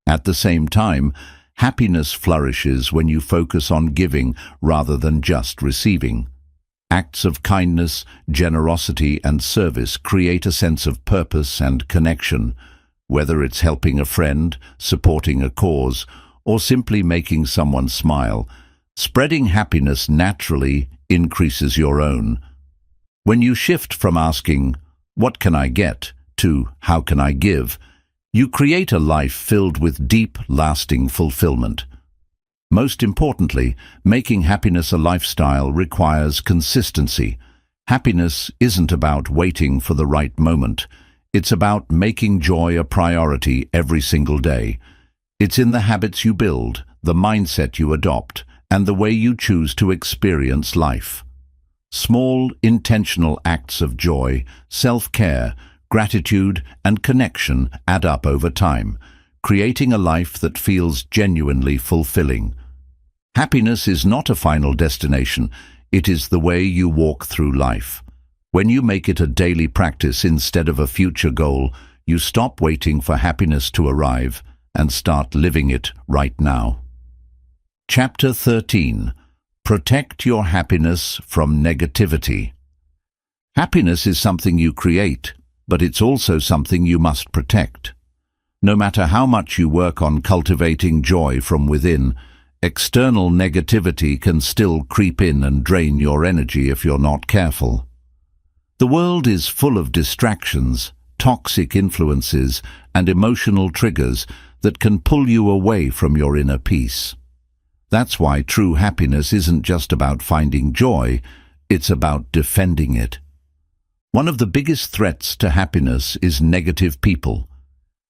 [SPEAKER 1] At the same time, happiness flourishes when you focus on giving rather than just receiving. Acts of kindness, generosity, and service create a sense of purpose and connection, whether it's helping a friend, supporting a cause, or simply making someone smile. Spreading happiness naturally increases your own. When you shift from asking, "What can I get?" to "How can I give?" you create a life filled with deep, lasting fulfillment. Most importantly, making happiness a lifestyle requires consistency. Happiness isn't about waiting for the right moment. It's about making joy a priority every single day. It's in the habits you build, the mindset you adopt, and the way you choose to experience life. Small, intentional acts of joy, self-care, gratitude, and connection add up over time, creating a life that feels genuinely fulfilling. Happiness is not a final destination, it is the way you walk through life. When you make it a daily practice instead of a future goal, you stop waiting for happiness to arrive and start living it right now. Chapter 13. Protect your happiness from negativity. Happiness is something you create, but it's also something you must protect. No matter how much you work on cultivating joy from within, external negativity can still creep in and drain your energy if you're not careful. The world is full of distractions, toxic influences, and emotional triggers that can pull you away from your inner peace. That's why true happiness isn't just about finding joy, it's about defending it. One of the biggest threats to happiness is negative people.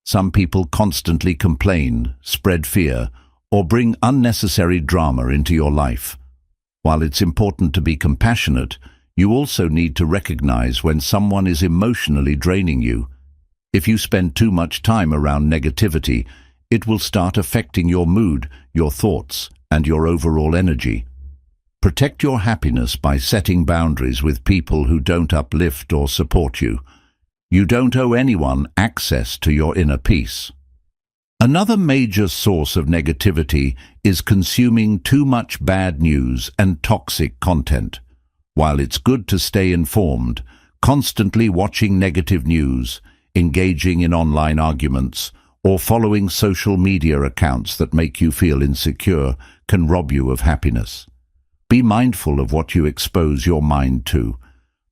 [SPEAKER 1] Some people constantly complain, spread fear, or bring unnecessary drama into your life. While it's important to be compassionate, you also need to recognize when someone is emotionally draining you. If you spend too much time around negativity, it will start affecting your mood, your thoughts, and your overall energy. Protect your happiness by setting boundaries with people who don't uplift or support you. You don't owe anyone access to your inner peace. Another major source of negativity is consuming too much bad news and toxic content. While it's good to stay informed, constantly watching negative news, engaging in online arguments, or following social media accounts that make you feel insecure can rob you of happiness. Be mindful of what you expose your mind to.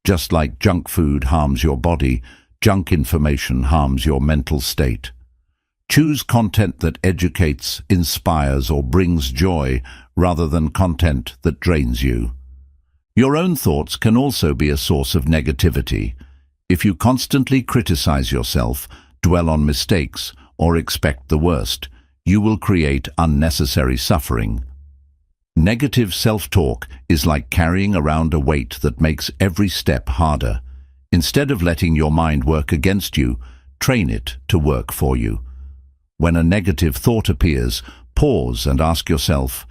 [SPEAKER 1] Just like junk food harms your body, junk information harms your mental state. Choose content that educates, inspires, or brings joy rather than content that drains you. Your own thoughts can also be a source of negativity. If you constantly criticize yourself, dwell on mistakes, or expect the worst, you will create unnecessary suffering. Negative self-talk is like carrying around a weight that makes every step harder. Instead of letting your mind work against you, train it to work for you. When a negative thought appears, pause and ask yourself,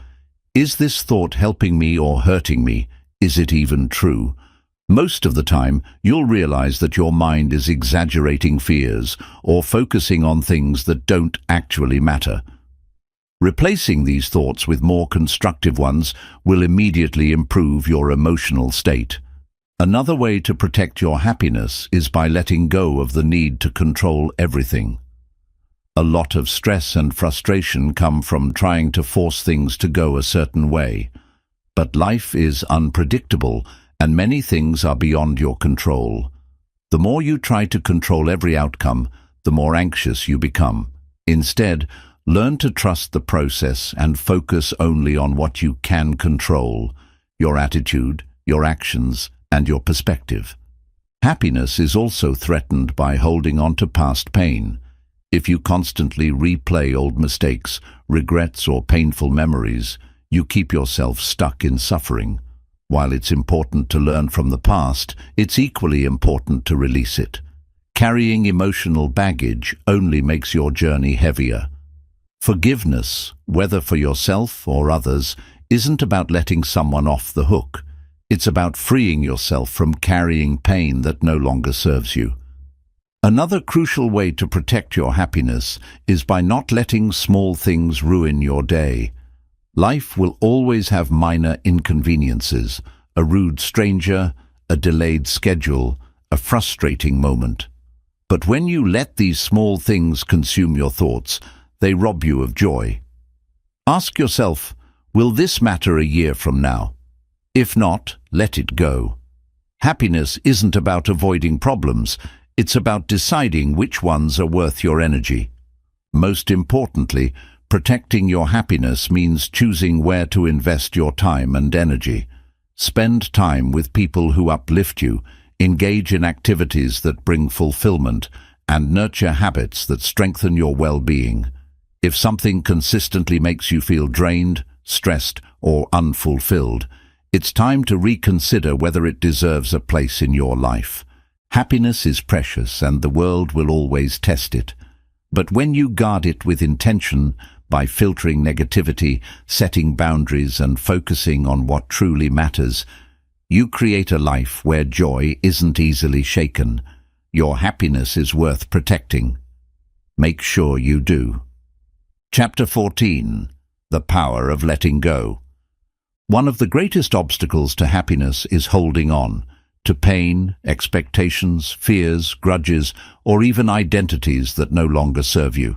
[SPEAKER 1] is this thought helping me or hurting me? Is it even true? Most of the time, you'll realize that your mind is exaggerating fears or focusing on things that don't actually matter. Replacing these thoughts with more constructive ones will immediately improve your emotional state. Another way to protect your happiness is by letting go of the need to control everything. A lot of stress and frustration come from trying to force things to go a certain way. But life is unpredictable, and many things are beyond your control. The more you try to control every outcome, the more anxious you become. Instead, learn to trust the process and focus only on what you can control: your attitude, your actions, and your perspective. Happiness is also threatened by holding on to past pain. If you constantly replay old mistakes, regrets, or painful memories, you keep yourself stuck in suffering. While it's important to learn from the past, it's equally important to release it. Carrying emotional baggage only makes your journey heavier. Forgiveness, whether for yourself or others, isn't about letting someone off the hook. It's about freeing yourself from carrying pain that no longer serves you. Another crucial way to protect your happiness is by not letting small things ruin your day. Life will always have minor inconveniences, a rude stranger, a delayed schedule, a frustrating moment. But when you let these small things consume your thoughts, they rob you of joy. Ask yourself, will this matter a year from now? If not, let it go. Happiness isn't about avoiding problems, it's about deciding which ones are worth your energy. Most importantly, protecting your happiness means choosing where to invest your time and energy. Spend time with people who uplift you, engage in activities that bring fulfillment, and nurture habits that strengthen your well-being. If something consistently makes you feel drained, stressed, or unfulfilled, it's time to reconsider whether it deserves a place in your life. Happiness is precious and the world will always test it. But when you guard it with intention, by filtering negativity, setting boundaries, and focusing on what truly matters, you create a life where joy isn't easily shaken. Your happiness is worth protecting. Make sure you do. Chapter 14. The Power of Letting Go. One of the greatest obstacles to happiness is holding on to pain, expectations, fears, grudges, or even identities that no longer serve you.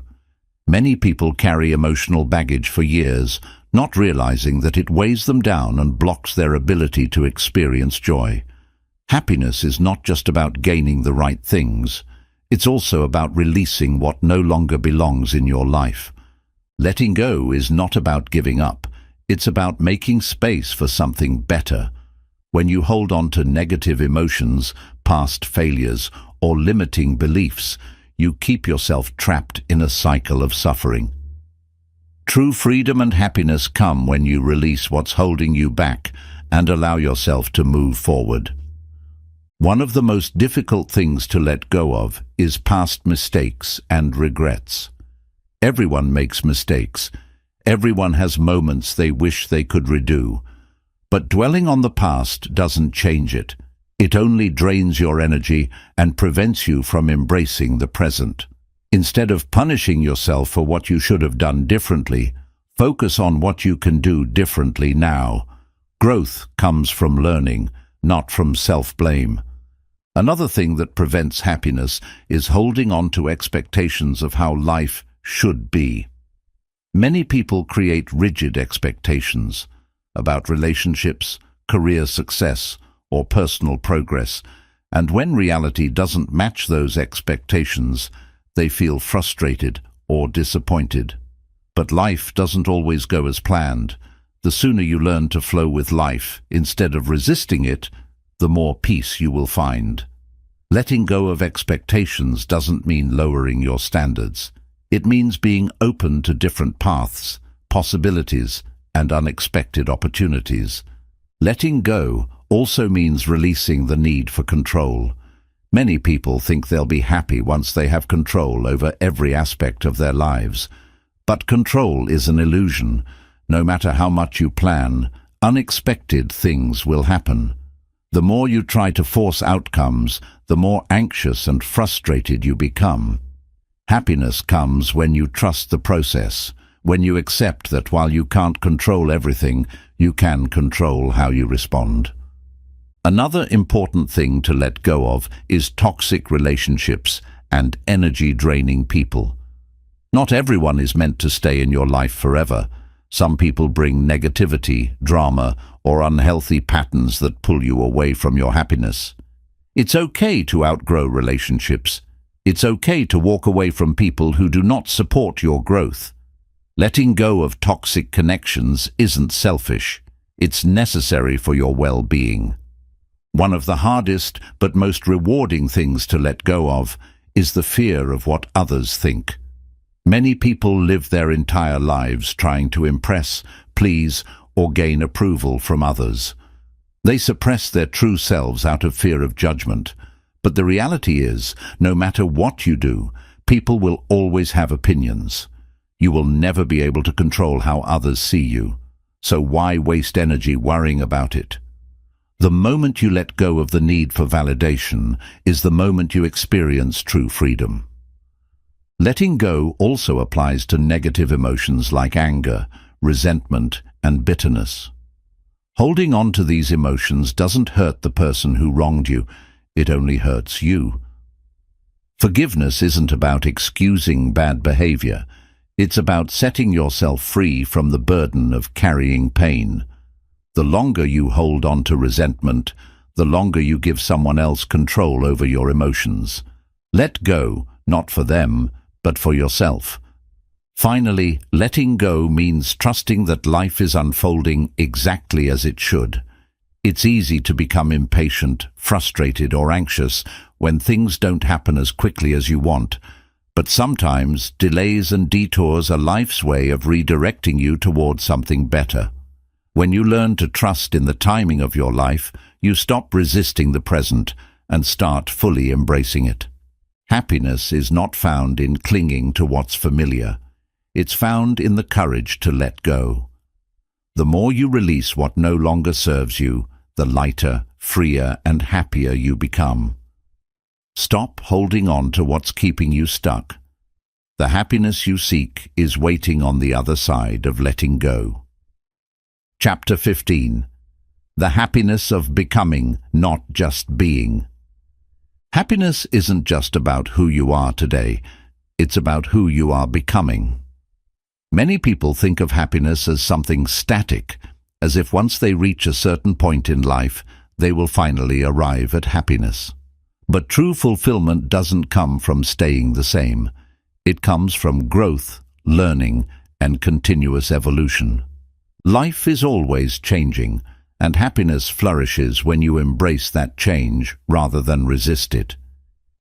[SPEAKER 1] Many people carry emotional baggage for years, not realizing that it weighs them down and blocks their ability to experience joy. Happiness is not just about gaining the right things. It's also about releasing what no longer belongs in your life. Letting go is not about giving up. It's about making space for something better. When you hold on to negative emotions, past failures, or limiting beliefs, you keep yourself trapped in a cycle of suffering. True freedom and happiness come when you release what's holding you back and allow yourself to move forward. One of the most difficult things to let go of is past mistakes and regrets. Everyone makes mistakes. Everyone has moments they wish they could redo. But dwelling on the past doesn't change it. It only drains your energy and prevents you from embracing the present. Instead of punishing yourself for what you should have done differently, focus on what you can do differently now. Growth comes from learning, not from self-blame. Another thing that prevents happiness is holding on to expectations of how life should be. Many people create rigid expectations about relationships, career success, or personal progress, and when reality doesn't match those expectations, they feel frustrated or disappointed. But life doesn't always go as planned. The sooner you learn to flow with life instead of resisting it, the more peace you will find. Letting go of expectations doesn't mean lowering your standards. It means being open to different paths, possibilities, and unexpected opportunities. Letting go also means releasing the need for control. Many people think they'll be happy once they have control over every aspect of their lives. But control is an illusion. No matter how much you plan, unexpected things will happen. The more you try to force outcomes, the more anxious and frustrated you become. Happiness comes when you trust the process, when you accept that while you can't control everything, you can control how you respond. Another important thing to let go of is toxic relationships and energy-draining people. Not everyone is meant to stay in your life forever. Some people bring negativity, drama, or unhealthy patterns that pull you away from your happiness. It's okay to outgrow relationships. It's okay to walk away from people who do not support your growth. Letting go of toxic connections isn't selfish. It's necessary for your well-being. One of the hardest but most rewarding things to let go of is the fear of what others think. Many people live their entire lives trying to impress, please, or gain approval from others. They suppress their true selves out of fear of judgment. But the reality is, no matter what you do, people will always have opinions. You will never be able to control how others see you. So why waste energy worrying about it? The moment you let go of the need for validation is the moment you experience true freedom. Letting go also applies to negative emotions like anger, resentment, and bitterness. Holding on to these emotions doesn't hurt the person who wronged you, it only hurts you. Forgiveness isn't about excusing bad behavior. It's about setting yourself free from the burden of carrying pain. The longer you hold on to resentment, the longer you give someone else control over your emotions. Let go, not for them, but for yourself. Finally, letting go means trusting that life is unfolding exactly as it should. It's easy to become impatient, frustrated, or anxious when things don't happen as quickly as you want. But sometimes, delays and detours are life's way of redirecting you toward something better. When you learn to trust in the timing of your life, you stop resisting the present and start fully embracing it. Happiness is not found in clinging to what's familiar. It's found in the courage to let go. The more you release what no longer serves you, the lighter, freer, and happier you become. Stop holding on to what's keeping you stuck. The happiness you seek is waiting on the other side of letting go. Chapter 15. The happiness of becoming, not just being. Happiness isn't just about who you are today, it's about who you are becoming. Many people think of happiness as something static, as if once they reach a certain point in life, they will finally arrive at happiness. But true fulfillment doesn't come from staying the same. It comes from growth, learning, and continuous evolution. Life is always changing, and happiness flourishes when you embrace that change rather than resist it.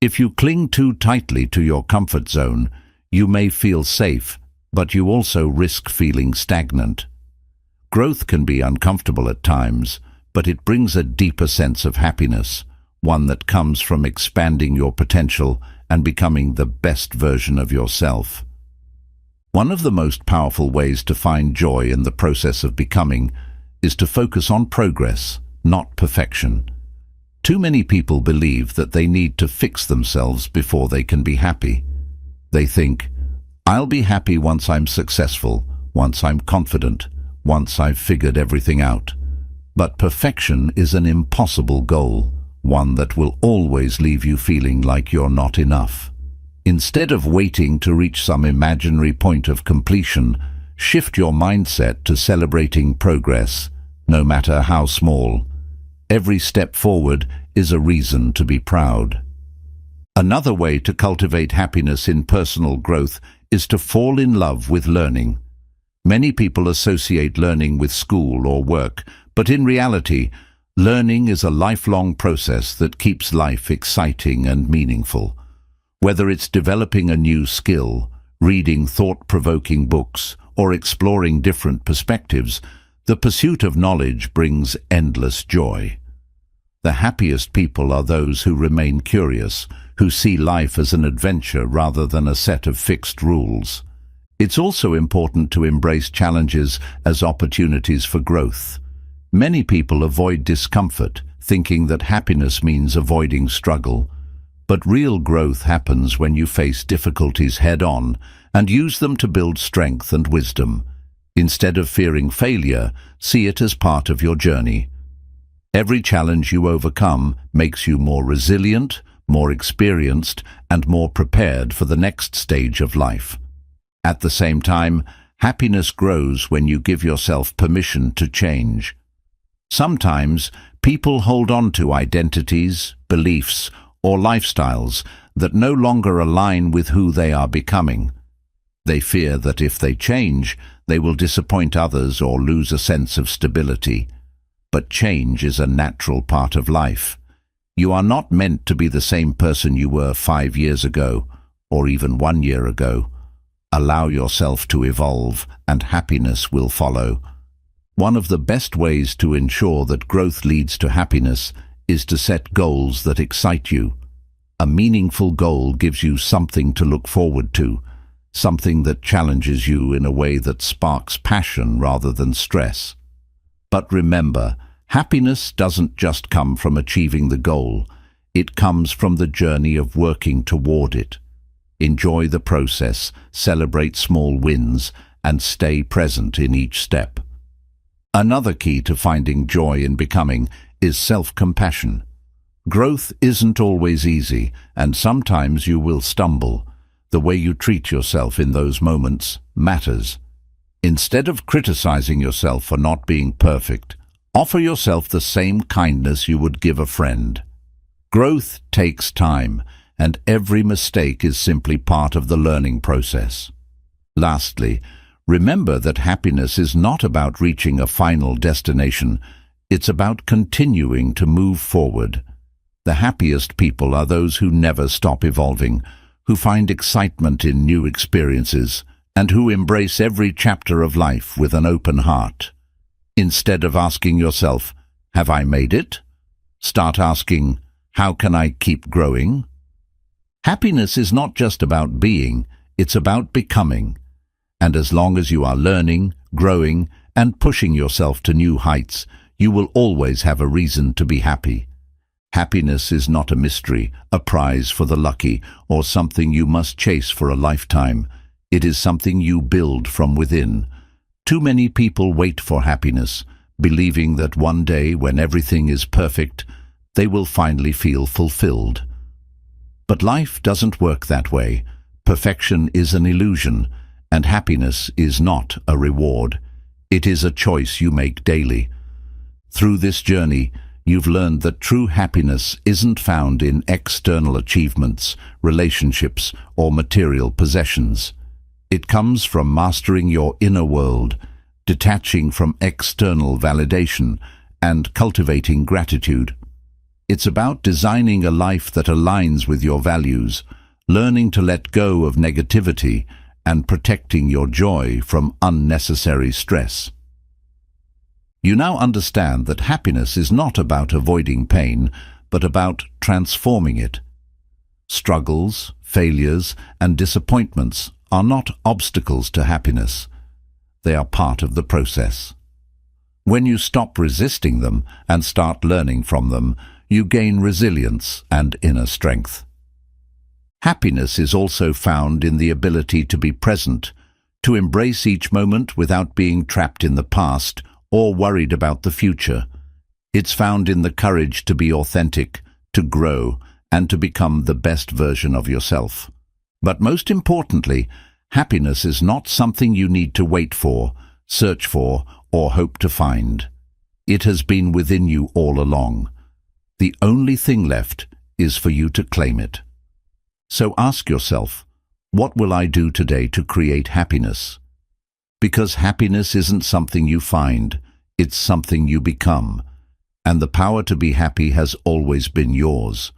[SPEAKER 1] If you cling too tightly to your comfort zone, you may feel safe, but you also risk feeling stagnant. Growth can be uncomfortable at times, but it brings a deeper sense of happiness, one that comes from expanding your potential and becoming the best version of yourself. One of the most powerful ways to find joy in the process of becoming is to focus on progress, not perfection. Too many people believe that they need to fix themselves before they can be happy. They think, "I'll be happy once I'm successful, once I'm confident, once I've figured everything out." But perfection is an impossible goal, one that will always leave you feeling like you're not enough. Instead of waiting to reach some imaginary point of completion, shift your mindset to celebrating progress, no matter how small. Every step forward is a reason to be proud. Another way to cultivate happiness in personal growth is to fall in love with learning. Many people associate learning with school or work, but in reality, learning is a lifelong process that keeps life exciting and meaningful. Whether it's developing a new skill, reading thought-provoking books, or exploring different perspectives, the pursuit of knowledge brings endless joy. The happiest people are those who remain curious, who see life as an adventure rather than a set of fixed rules. It's also important to embrace challenges as opportunities for growth. Many people avoid discomfort, thinking that happiness means avoiding struggle. But real growth happens when you face difficulties head-on and use them to build strength and wisdom. Instead of fearing failure, see it as part of your journey. Every challenge you overcome makes you more resilient, more experienced, and more prepared for the next stage of life. At the same time, happiness grows when you give yourself permission to change. Sometimes, people hold on to identities, beliefs, or lifestyles that no longer align with who they are becoming. They fear that if they change, they will disappoint others or lose a sense of stability. But change is a natural part of life. You are not meant to be the same person you were 5 years ago, or even 1 year ago. Allow yourself to evolve, and happiness will follow. One of the best ways to ensure that growth leads to happiness is to set goals that excite you. A meaningful goal gives you something to look forward to, something that challenges you in a way that sparks passion rather than stress. But remember, happiness doesn't just come from achieving the goal. It comes from the journey of working toward it. Enjoy the process, celebrate small wins, and stay present in each step. Another key to finding joy in becoming is self-compassion. Growth isn't always easy, and sometimes you will stumble. The way you treat yourself in those moments matters. Instead of criticizing yourself for not being perfect, offer yourself the same kindness you would give a friend. Growth takes time, and every mistake is simply part of the learning process. Lastly, remember that happiness is not about reaching a final destination. It's about continuing to move forward. The happiest people are those who never stop evolving, who find excitement in new experiences, and who embrace every chapter of life with an open heart. Instead of asking yourself, "Have I made it?" start asking, "How can I keep growing?" Happiness is not just about being, it's about becoming. And as long as you are learning, growing, and pushing yourself to new heights, you will always have a reason to be happy. Happiness is not a mystery, a prize for the lucky, or something you must chase for a lifetime. It is something you build from within. Too many people wait for happiness, believing that one day, when everything is perfect, they will finally feel fulfilled. But life doesn't work that way. Perfection is an illusion, and happiness is not a reward. It is a choice you make daily. Through this journey, you've learned that true happiness isn't found in external achievements, relationships, or material possessions. It comes from mastering your inner world, detaching from external validation, and cultivating gratitude. It's about designing a life that aligns with your values, learning to let go of negativity, and protecting your joy from unnecessary stress. You now understand that happiness is not about avoiding pain, but about transforming it. Struggles, failures, and disappointments are not obstacles to happiness. They are part of the process. When you stop resisting them and start learning from them, you gain resilience and inner strength. Happiness is also found in the ability to be present, to embrace each moment without being trapped in the past or worried about the future. It's found in the courage to be authentic, to grow, and to become the best version of yourself. But most importantly, happiness is not something you need to wait for, search for, or hope to find. It has been within you all along. The only thing left is for you to claim it. So ask yourself, what will I do today to create happiness? Because happiness isn't something you find, it's something you become. And the power to be happy has always been yours.